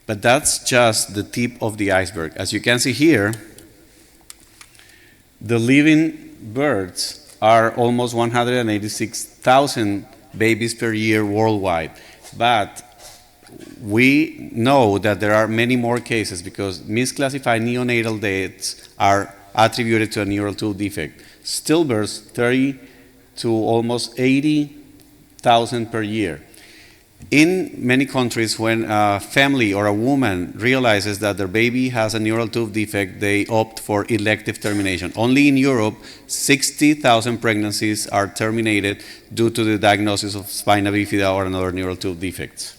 But that's just the tip of the iceberg. As you can see here, the living births are almost 186,000 babies per year worldwide. But we know that there are many more cases because misclassified neonatal deaths are attributed to a neural tube defect. Stillbirths, 30 to almost 80,000 per year. In many countries, when a family or a woman realizes that their baby has a neural tube defect, they opt for elective termination. Only in Europe, 60,000 pregnancies are terminated due to the diagnosis of spina bifida or another neural tube defects.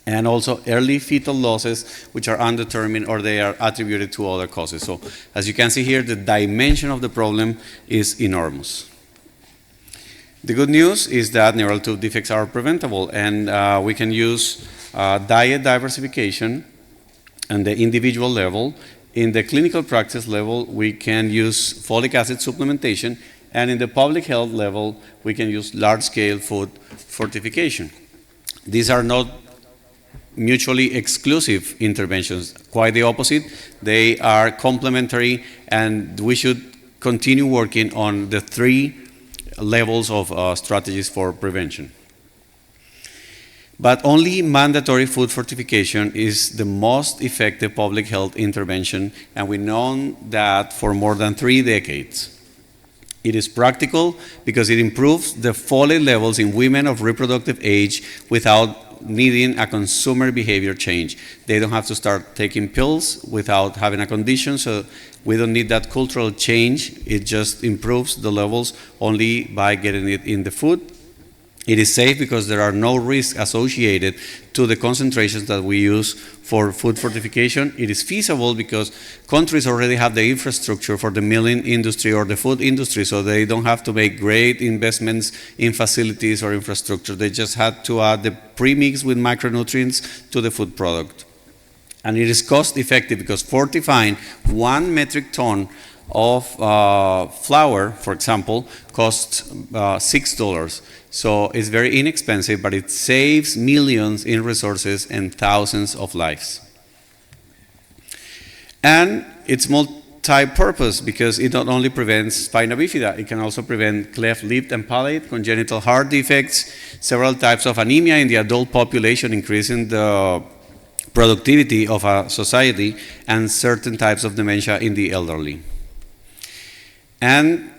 And also early fetal losses, which are undetermined or they are attributed to other causes. So as you can see here, the dimension of the problem is enormous. The good news is that neural tube defects are preventable, and we can use diet diversification on the individual level. In the clinical practice level, we can use folic acid supplementation, And in the public health level, we can use large-scale food fortification. These are not mutually exclusive interventions. Quite the opposite. They are complementary, and we should continue working on the three levels of strategies for prevention. But only mandatory food fortification is the most effective public health intervention, and we've known that for more than 3 decades. It is practical because it improves the folate levels in women of reproductive age without needing a consumer behavior change. They don't have to start taking pills without having a condition, so we don't need that cultural change. It just improves the levels only by getting it in the food. It is safe because there are no risks associated to the concentrations that we use for food fortification. It is feasible because countries already have the infrastructure for the milling industry or the food industry, so they don't have to make great investments in facilities or infrastructure. They just had to add the premix with micronutrients to the food product. And it is cost effective because fortifying 1 metric ton of flour, for example, costs $6. So it's very inexpensive, but it saves millions in resources and thousands of lives. And it's multi-purpose because it not only prevents spina bifida, it can also prevent cleft lip and palate, congenital heart defects, several types of anemia in the adult population, increasing the productivity of a society, and certain types of dementia in the elderly. And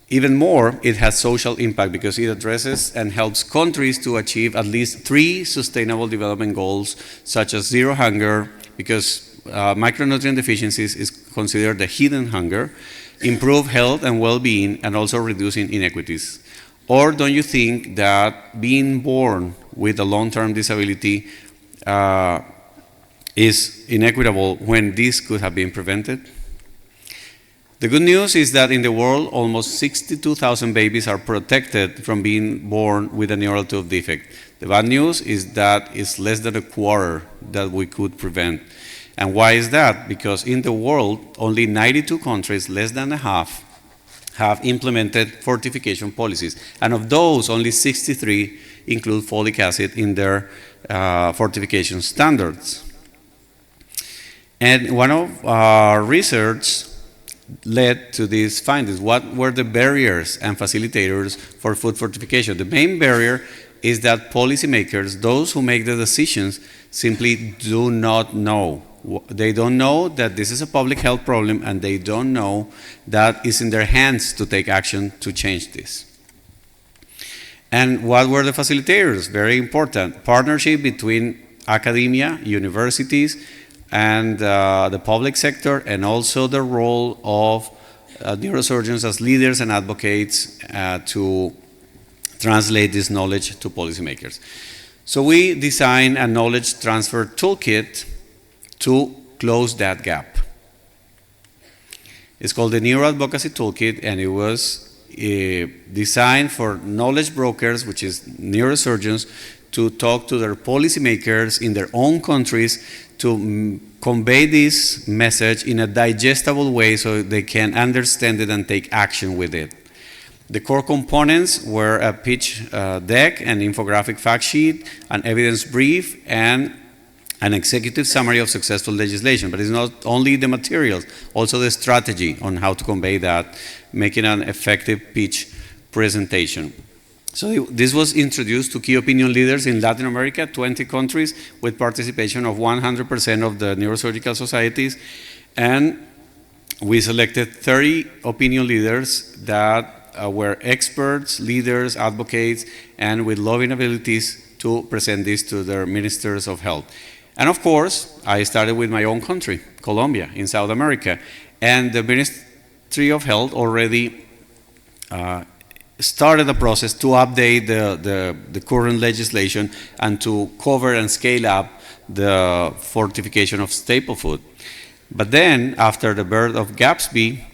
even more, it has social impact because it addresses and helps countries to achieve at least 3 sustainable development goals, such as zero hunger, because micronutrient deficiencies is considered the hidden hunger, improve health and well-being, and also reducing inequities. Or don't you think that being born with a long-term disability is inequitable when this could have been prevented? The good news is that in the world, almost 62,000 babies are protected from being born with a neural tooth defect. The bad news is that it's less than a quarter that we could prevent. And why is that? Because in the world, only 92 countries, less than a half, have implemented fortification policies. And of those, only 63 include folic acid in their fortification standards. And one of our research led to these findings. What were the barriers and facilitators for food fortification? The main barrier is that policymakers, those who make the decisions, simply do not know. They don't know that this is a public health problem, and they don't know that it's in their hands to take action to change this. And what were the facilitators? Very important. Partnership between academia, universities, and the public sector, and also the role of neurosurgeons as leaders and advocates to translate this knowledge to policymakers. So we designed a knowledge transfer toolkit to close that gap. It's called the Neuroadvocacy Toolkit, and it was designed for knowledge brokers, which is neurosurgeons, to talk to their policymakers in their own countries to convey this message in a digestible way so they can understand it and take action with it. The core components were a pitch deck, an infographic fact sheet, an evidence brief, and an executive summary of successful legislation. But it's not only the materials, also the strategy on how to convey that, making an effective pitch presentation. So this was introduced to key opinion leaders in Latin America, 20 countries, with participation of 100% of the neurosurgical societies. And we selected 30 opinion leaders that were experts, leaders, advocates, and with lobbying abilities to present this to their ministers of health. And of course, I started with my own country, Colombia, in South America. And the Ministry of Health already started the process to update the current legislation and to cover and scale up the fortification of staple food. But then, after the birth of Gatsby,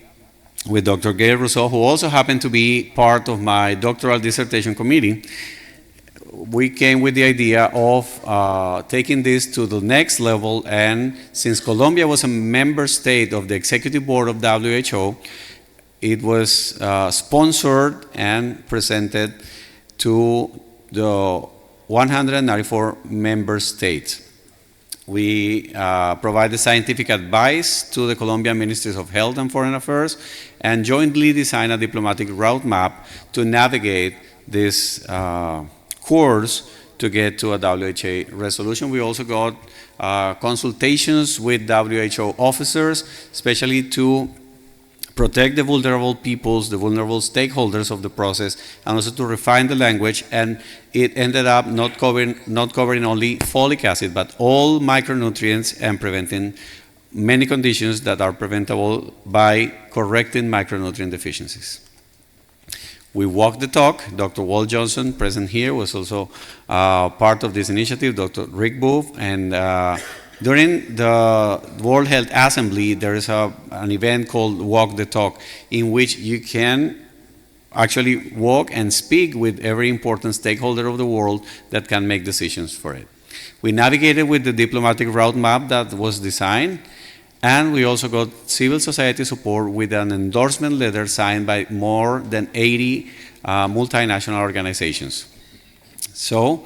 with Dr. Gail Rosseau, who also happened to be part of my doctoral dissertation committee, we came with the idea of taking this to the next level. And since Colombia was a member state of the executive board of WHO, it was sponsored and presented to the 194 member states. We provided scientific advice to the Colombian Ministries of Health and Foreign Affairs and jointly designed a diplomatic route map to navigate this course to get to a WHO resolution. We also got consultations with WHO officers, especially to protect the vulnerable peoples, the vulnerable stakeholders of the process, and also to refine the language. And it ended up not covering only folic acid, but all micronutrients and preventing many conditions that are preventable by correcting micronutrient deficiencies. We walked the talk. Dr. Walt Johnson, present here, was also part of this initiative, Dr. Rick Booth, and during the World Health Assembly, there is an event called Walk the Talk, in which you can actually walk and speak with every important stakeholder of the world that can make decisions for it. We navigated with the diplomatic route map that was designed, and we also got civil society support with an endorsement letter signed by more than 80 multinational organizations. So,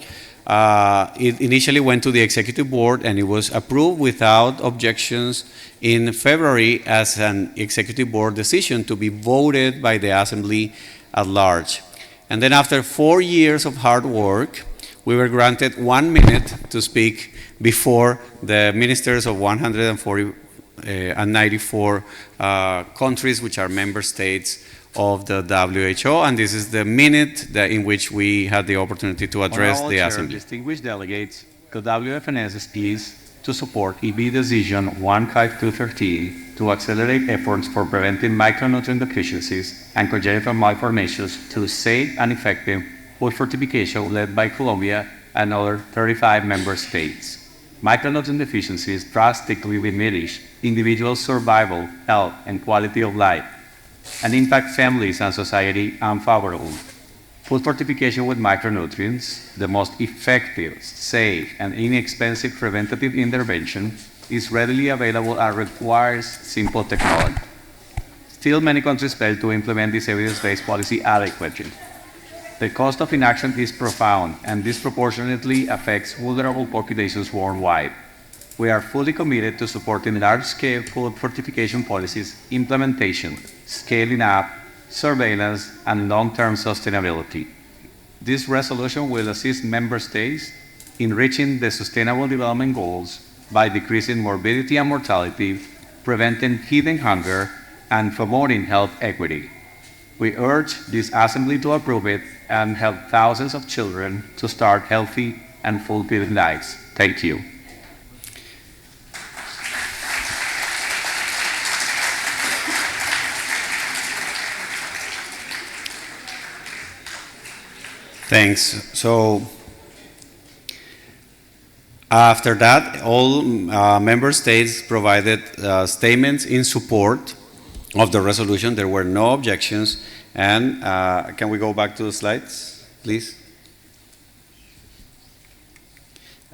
it initially went to the executive board and it was approved without objections in February as an executive board decision to be voted by the assembly at large. And then after 4 years of hard work, we were granted 1 minute to speak before the ministers of 140 and 94 countries, which are member states of the WHO, and this is the minute in which we had the opportunity to address the assembly. Distinguished delegates, the WFNS is to support EB Decision 15213 to accelerate efforts for preventing micronutrient deficiencies and congenital malformations through safe and effective food fortification led by Colombia and other 35 member states. Micronutrient deficiencies drastically diminish individual survival, health, and quality of life, and impact families and society unfavorably. Food fortification with micronutrients, the most effective, safe, and inexpensive preventative intervention, is readily available and requires simple technology. Still, many countries fail to implement this evidence-based policy adequately. The cost of inaction is profound and disproportionately affects vulnerable populations worldwide. We are fully committed to supporting large-scale food fortification policies, implementation, scaling up, surveillance, and long-term sustainability. This resolution will assist member states in reaching the Sustainable Development Goals by decreasing morbidity and mortality, preventing hidden hunger, and promoting health equity. We urge this Assembly to approve it and help thousands of children to start healthy and fulfilling lives. Thank you. Thanks. So after that, all member states provided statements in support of the resolution. There were no objections. And can we go back to the slides, please?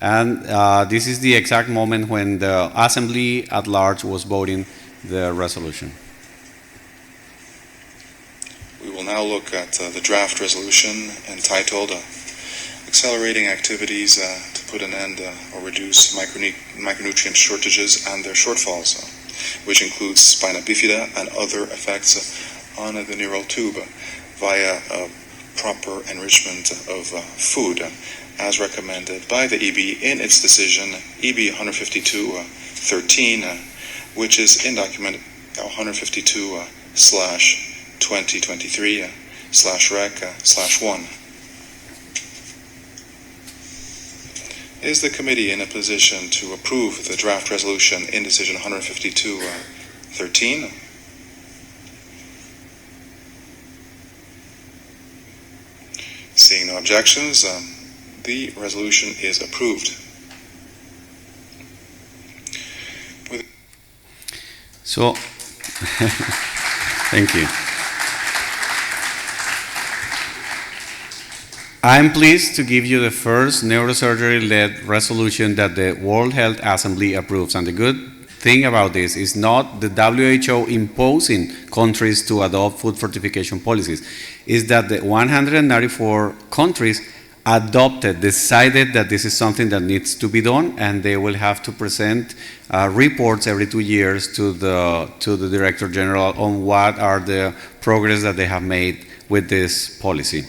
And this is the exact moment when the Assembly at large was voting the resolution. We will now look at the draft resolution entitled Accelerating Activities to Put an End or Reduce Micronutrient Shortages and Their Shortfalls, which includes spina bifida and other effects on the neural tube via proper enrichment of food, as recommended by the EB in its decision EB 152-13, which is in document 152/2023/Rec/1. Is the committee in a position to approve the draft resolution in decision 152-13? Seeing no objections, the resolution is approved. So, thank you. I'm pleased to give you the first neurosurgery-led resolution that the World Health Assembly approves. And the good thing about this is not the WHO imposing countries to adopt food fortification policies, is that the 194 countries decided that this is something that needs to be done, and they will have to present reports every 2 years to the Director General on what are the progress that they have made with this policy.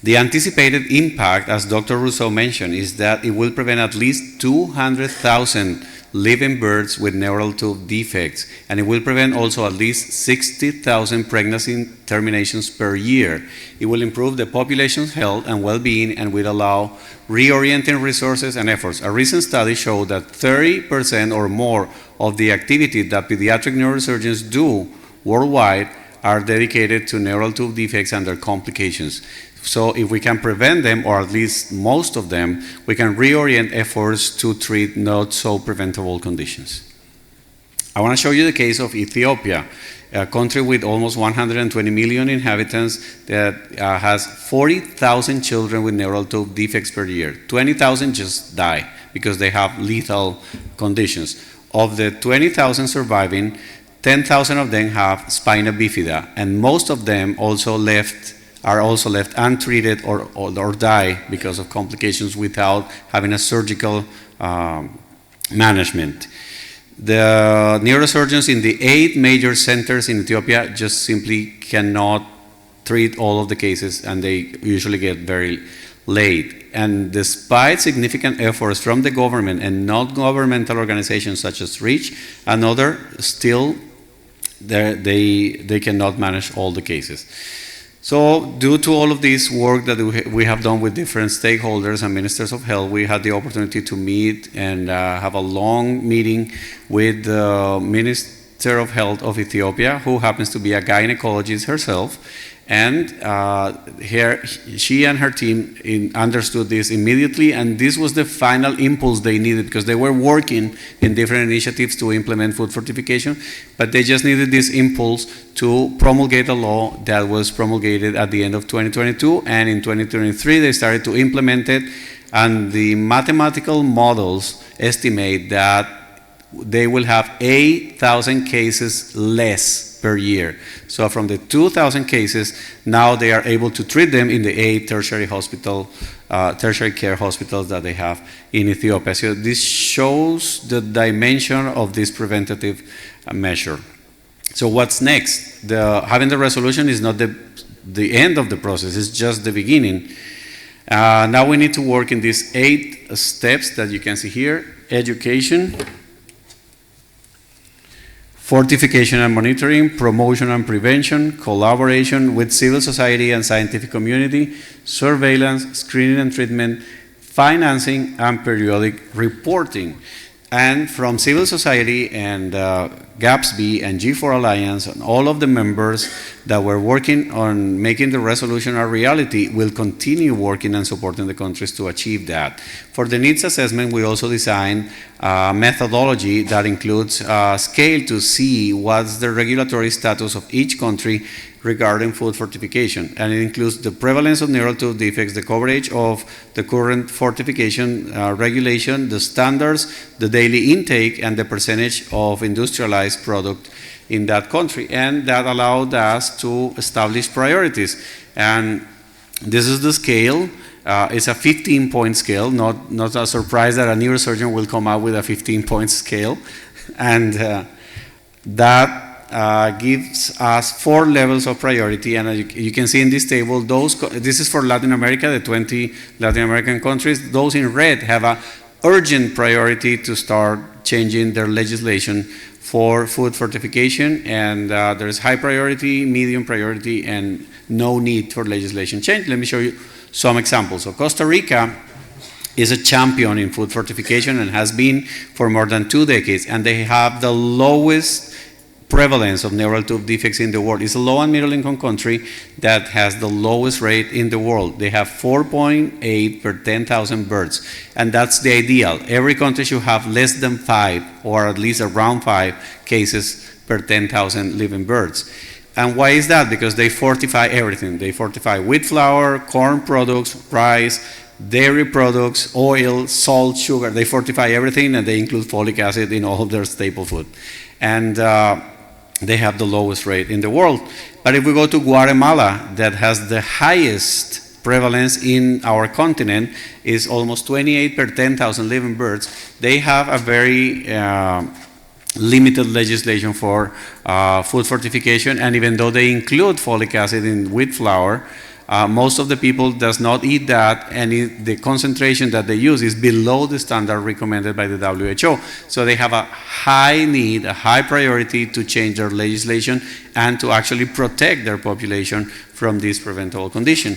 The anticipated impact, as Dr. Rosseau mentioned, is that it will prevent at least 200,000 living births with neural tube defects, and it will prevent also at least 60,000 pregnancy terminations per year. It will improve the population's health and well-being and will allow reorienting resources and efforts. A recent study showed that 30% or more of the activity that pediatric neurosurgeons do worldwide are dedicated to neural tube defects and their complications. So if we can prevent them, or at least most of them, we can reorient efforts to treat not so preventable conditions. I want to show you the case of Ethiopia, a country with almost 120 million inhabitants that has 40,000 children with neural tube defects per year. 20,000 just die because they have lethal conditions. Of the 20,000 surviving, 10,000 of them have spina bifida, and most of them are also left untreated or die because of complications without having a surgical management. The neurosurgeons in the 8 major centers in Ethiopia just simply cannot treat all of the cases, and they usually get very late. And despite significant efforts from the government and non-governmental organizations such as REACH and others, still they cannot manage all the cases. So due to all of this work that we have done with different stakeholders and ministers of health, we had the opportunity to meet and have a long meeting with the Minister of Health of Ethiopia, who happens to be a gynecologist herself. And she and her team understood this immediately, and this was the final impulse they needed, because they were working in different initiatives to implement food fortification, but they just needed this impulse to promulgate a law that was promulgated at the end of 2022, and in 2023 they started to implement it, and the mathematical models estimate that they will have 8,000 cases less per year. So from the 2,000 cases, now they are able to treat them in the 8 tertiary care hospitals that they have in Ethiopia. So this shows the dimension of this preventative measure. So what's next? Having the resolution is not the end of the process, it's just the beginning. Now we need to work in these 8 steps that you can see here: education, fortification and monitoring, promotion and prevention, collaboration with civil society and scientific community, surveillance, screening and treatment, financing, and periodic reporting. And from civil society and GAPSB and G4 Alliance and all of the members that were working on making the resolution a reality will continue working and supporting the countries to achieve that. For the needs assessment, we also designed a methodology that includes a scale to see what's the regulatory status of each country regarding food fortification, and it includes the prevalence of neural tube defects, the coverage of the current fortification regulation, the standards, the daily intake, and the percentage of industrialized product in that country. And that allowed us to establish priorities. And this is the scale. It's a 15-point scale, not a surprise that a neurosurgeon will come out with a 15-point scale. And that gives us 4 levels of priority, and you can see in this table, this is for Latin America, the 20 Latin American countries. Those in red have an urgent priority to start changing their legislation for food fortification, and there's high priority, medium priority, and no need for legislation change. Let me show you some examples. So Costa Rica is a champion in food fortification and has been for more than 2 decades, and they have the lowest prevalence of neural tube defects in the world. It's a low and middle income country that has the lowest rate in the world. They have 4.8 per 10,000 births, and that's the ideal. Every country should have less than 5, or at least around 5 cases per 10,000 living births. And why is that? Because they fortify everything. They fortify wheat flour, corn products, rice, dairy products, oil, salt, sugar. They fortify everything, and they include folic acid in all of their staple food. And they have the lowest rate in the world. But if we go to Guatemala, that has the highest prevalence in our continent, is almost 28 per 10,000 living birds. They have a very limited legislation for food fortification, and even though they include folic acid in wheat flour, most of the people does not eat that, and the concentration that they use is below the standard recommended by the WHO. So they have a high need, a high priority to change their legislation and to actually protect their population from this preventable condition.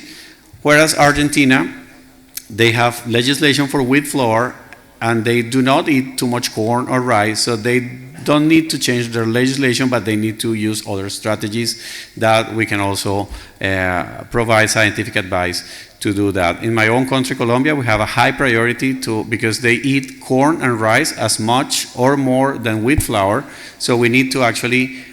Whereas Argentina, they have legislation for wheat flour, and they do not eat too much corn or rice, so they don't need to change their legislation, but they need to use other strategies that we can also provide scientific advice to do that. In my own country, Colombia, we have a high priority because they eat corn and rice as much or more than wheat flour, so we need to actually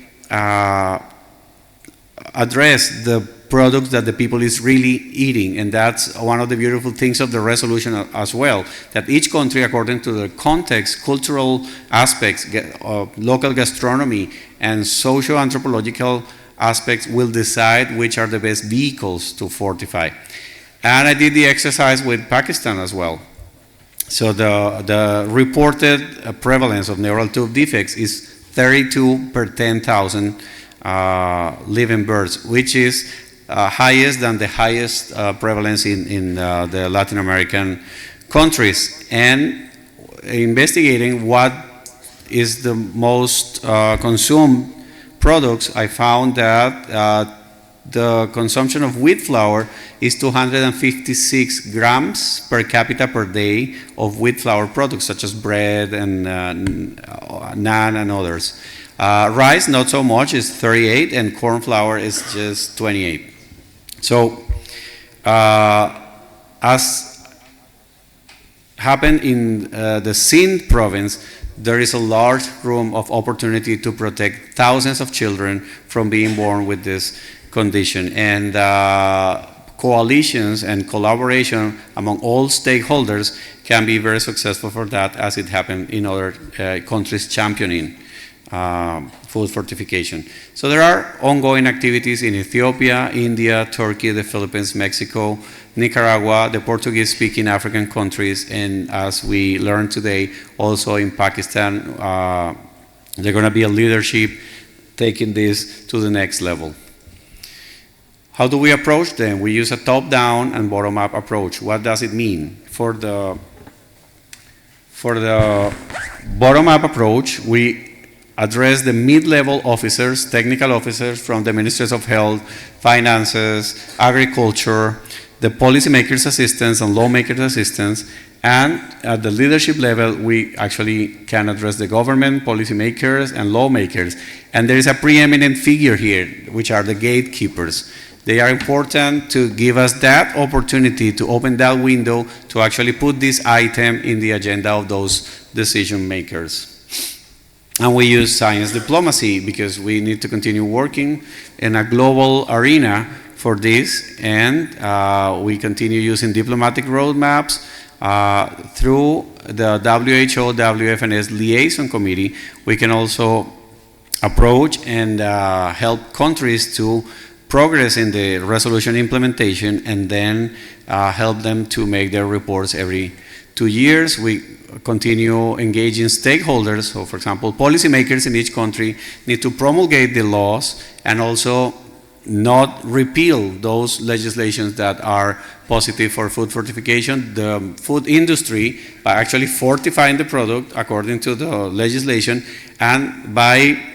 address the products that the people is really eating, and that's one of the beautiful things of the resolution as well, that each country, according to the context, cultural aspects, local gastronomy, and socio-anthropological aspects will decide which are the best vehicles to fortify. And I did the exercise with Pakistan as well. So the reported prevalence of neural tube defects is 32 per 10,000 living birds, which is highest than the highest prevalence in the Latin American countries. And investigating what is the most consumed products, I found that the consumption of wheat flour is 256 grams per capita per day of wheat flour products, such as bread and naan and others. Rice, not so much, is 38, and corn flour is just 28. So, as happened in the Sindh province, there is a large room of opportunity to protect thousands of children from being born with this condition. And coalitions and collaboration among all stakeholders can be very successful for that, as it happened in other countries championing food fortification. So there are ongoing activities in Ethiopia, India, Turkey, the Philippines, Mexico, Nicaragua, the Portuguese-speaking African countries, and as we learned today, also in Pakistan, they're going to be a leadership taking this to the next level. How do we approach them? We use a top-down and bottom-up approach. What does it mean? For the bottom-up approach, we address the mid-level officers, technical officers from the Ministries of Health, Finances, Agriculture, the policymakers' assistants and lawmakers' assistants, and at the leadership level, we actually can address the government, policymakers, and lawmakers. And there is a preeminent figure here, which are the gatekeepers. They are important to give us that opportunity to open that window to actually put this item in the agenda of those decision makers. And we use science diplomacy because we need to continue working in a global arena for this, and we continue using diplomatic roadmaps through the WHO WFNS Liaison Committee. We can also approach and help countries to progress in the resolution implementation, and then help them to make their reports every 2 years. We continue engaging stakeholders. So, for example, policymakers in each country need to promulgate the laws and also not repeal those legislations that are positive for food fortification. The food industry, by actually fortifying the product according to the legislation and by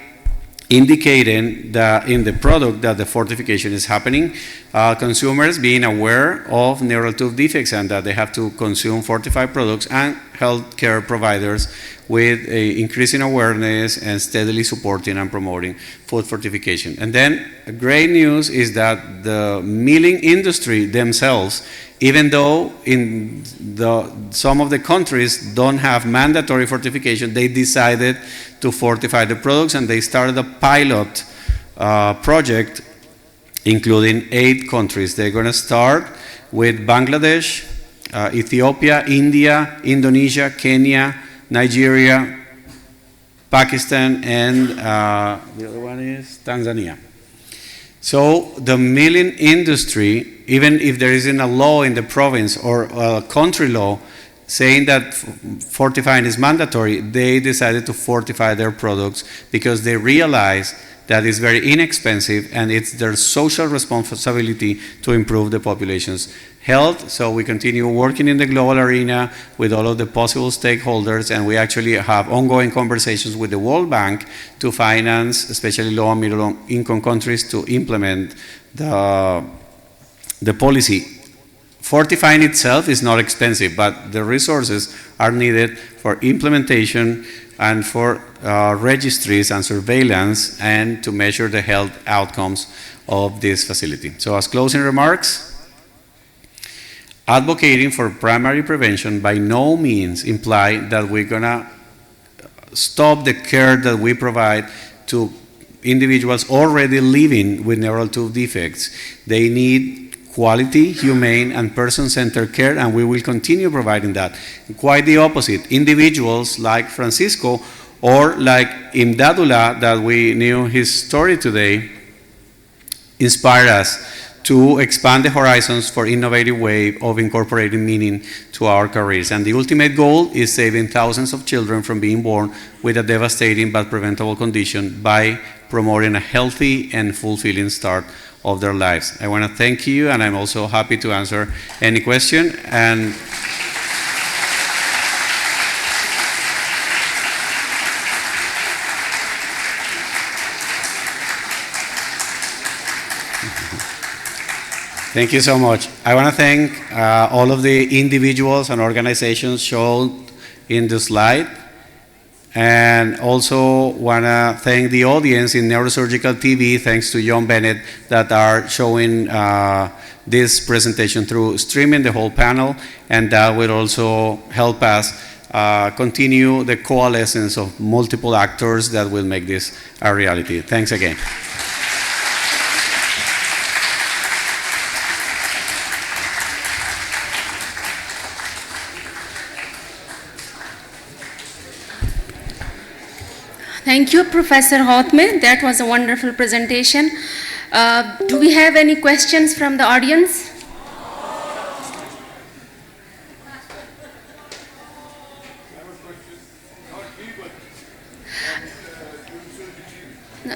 indicating that in the product that the fortification is happening, consumers being aware of neural tube defects and that they have to consume fortified products, and healthcare providers with increasing awareness and steadily supporting and promoting food fortification. And then great news is that the milling industry themselves, even though in some of the countries don't have mandatory fortification, they decided to fortify the products, and they started a pilot project including 8 countries. They're going to start with Bangladesh, Ethiopia, India, Indonesia, Kenya, Nigeria, Pakistan, and the other one is Tanzania. So the milling industry, even if there isn't a law in the province or a country law saying that fortifying is mandatory, they decided to fortify their products because they realize that it's very inexpensive and it's their social responsibility to improve the population's health. So we continue working in the global arena with all of the possible stakeholders, and we actually have ongoing conversations with the World Bank to finance, especially low and middle income countries, to implement the policy. Fortifying itself is not expensive, but the resources are needed for implementation and for registries and surveillance and to measure the health outcomes of this facility. So as closing remarks, advocating for primary prevention by no means imply that we're going to stop the care that we provide to individuals already living with neural tube defects. They need quality, humane, and person-centered care, and we will continue providing that. Quite the opposite. Individuals like Francisco or like Imdadullah, that we knew his story today, inspire us to expand the horizons for innovative way of incorporating meaning to our careers. And the ultimate goal is saving thousands of children from being born with a devastating but preventable condition by promoting a healthy and fulfilling start of their lives. I want to thank you, and I'm also happy to answer any question. And thank you so much. I want to thank all of the individuals and organizations shown in the slide, and also want to thank the audience in Neurosurgical TV, thanks to John Bennett, that are showing this presentation through streaming the whole panel, and that will also help us continue the coalescence of multiple actors that will make this a reality. Thanks again. Thank you, Professor Ghotme. That was a wonderful presentation. Do we have any questions from the audience?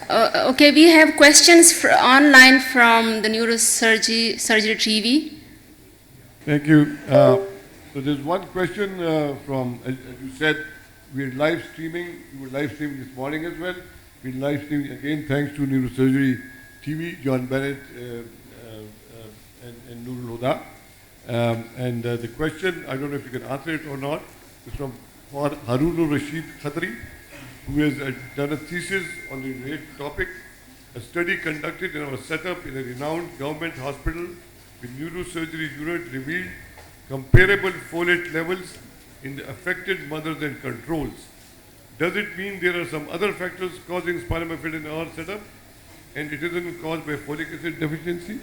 Okay, we have questions online from the Neurosurgery TV. Thank you. So there's one question from, as you said, we're live streaming. We were live streaming this morning as well. We're live streaming again, thanks to Neurosurgery TV, John Bennett and Nurul Huda. And the question, I don't know if you can answer it or not, is from Harun Rashid Khatri, who has done a thesis on the related topic. A study conducted in our setup in a renowned government hospital with neurosurgery unit revealed comparable folate levels in the affected mothers and controls. Does it mean there are some other factors causing spina bifida in our setup and it isn't caused by folic acid deficiency?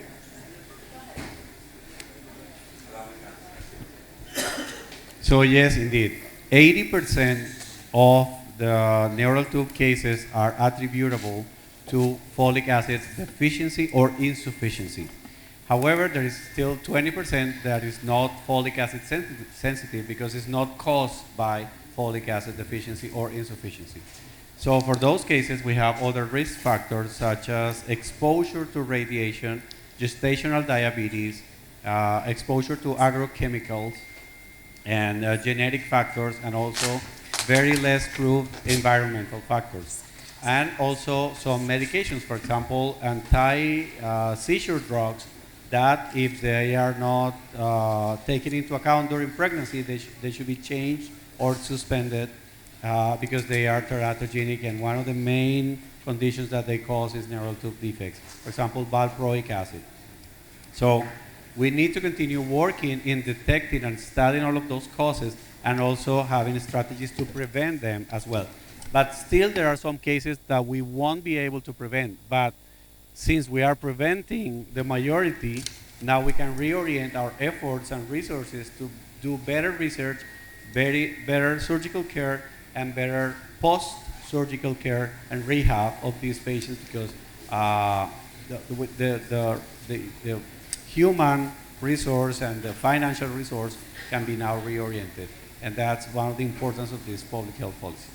So yes, indeed. 80% of the neural tube cases are attributable to folic acid deficiency or insufficiency. However, there is still 20% that is not folic acid sensitive because it's not caused by folic acid deficiency or insufficiency. So for those cases, we have other risk factors such as exposure to radiation, gestational diabetes, exposure to agrochemicals, and genetic factors, and also very less proved environmental factors. And also some medications, for example, anti-seizure drugs, that if they are not taken into account during pregnancy, they should be changed or suspended because they are teratogenic, and one of the main conditions that they cause is neural tube defects. For example, valproic acid. So we need to continue working in detecting and studying all of those causes and also having strategies to prevent them as well. But still there are some cases that we won't be able to prevent. But since we are preventing the majority, Now we can reorient our efforts and resources to do better research, better surgical care, and better post-surgical care and rehab of these patients, because the human resource and the financial resource can be now reoriented. And that's one of the importance of this public health policy.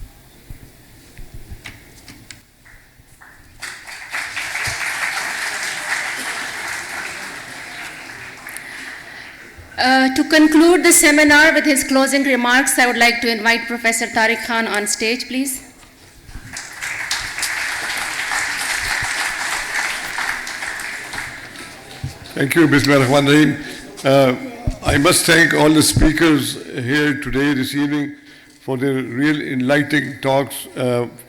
To conclude the seminar with his closing remarks, I would like to invite Professor Tariq Khan on stage, please. Thank you, Bismillahirrahmanirrahim. I must thank all the speakers here today, this evening, for their real enlightening talks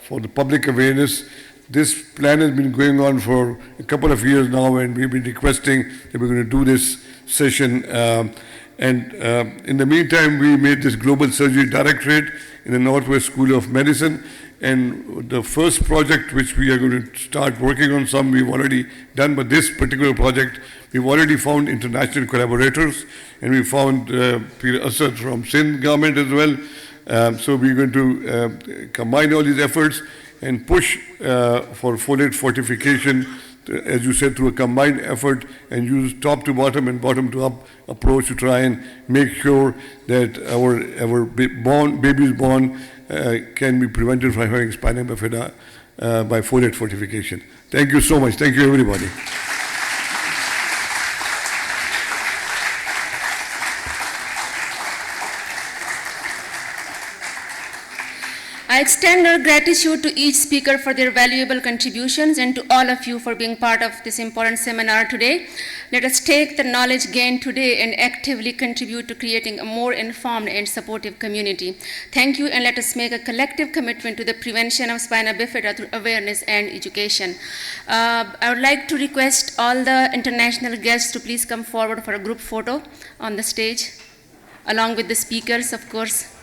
for the public awareness. This plan has been going on for a couple of years now, and we've been requesting that we're going to do this session. In the meantime, we made this Global Surgery Directorate in the Northwest School of Medicine. And the first project which we are going to start working on, some we've already done, but this particular project, we've already found international collaborators, and we found Pir Asad from Sindh government as well. So we're going to combine all these efforts and push for folate fortification, as you said, through a combined effort, and use top to bottom and bottom to up approach to try and make sure that our babies born can be prevented from having spina bifida by folate fortification. Thank you so much. Thank you, everybody. I extend our gratitude to each speaker for their valuable contributions and to all of you for being part of this important seminar today. Let us take the knowledge gained today and actively contribute to creating a more informed and supportive community. Thank you, and let us make a collective commitment to the prevention of spina bifida through awareness and education. I would like to request all the international guests to please come forward for a group photo on the stage, along with the speakers, of course.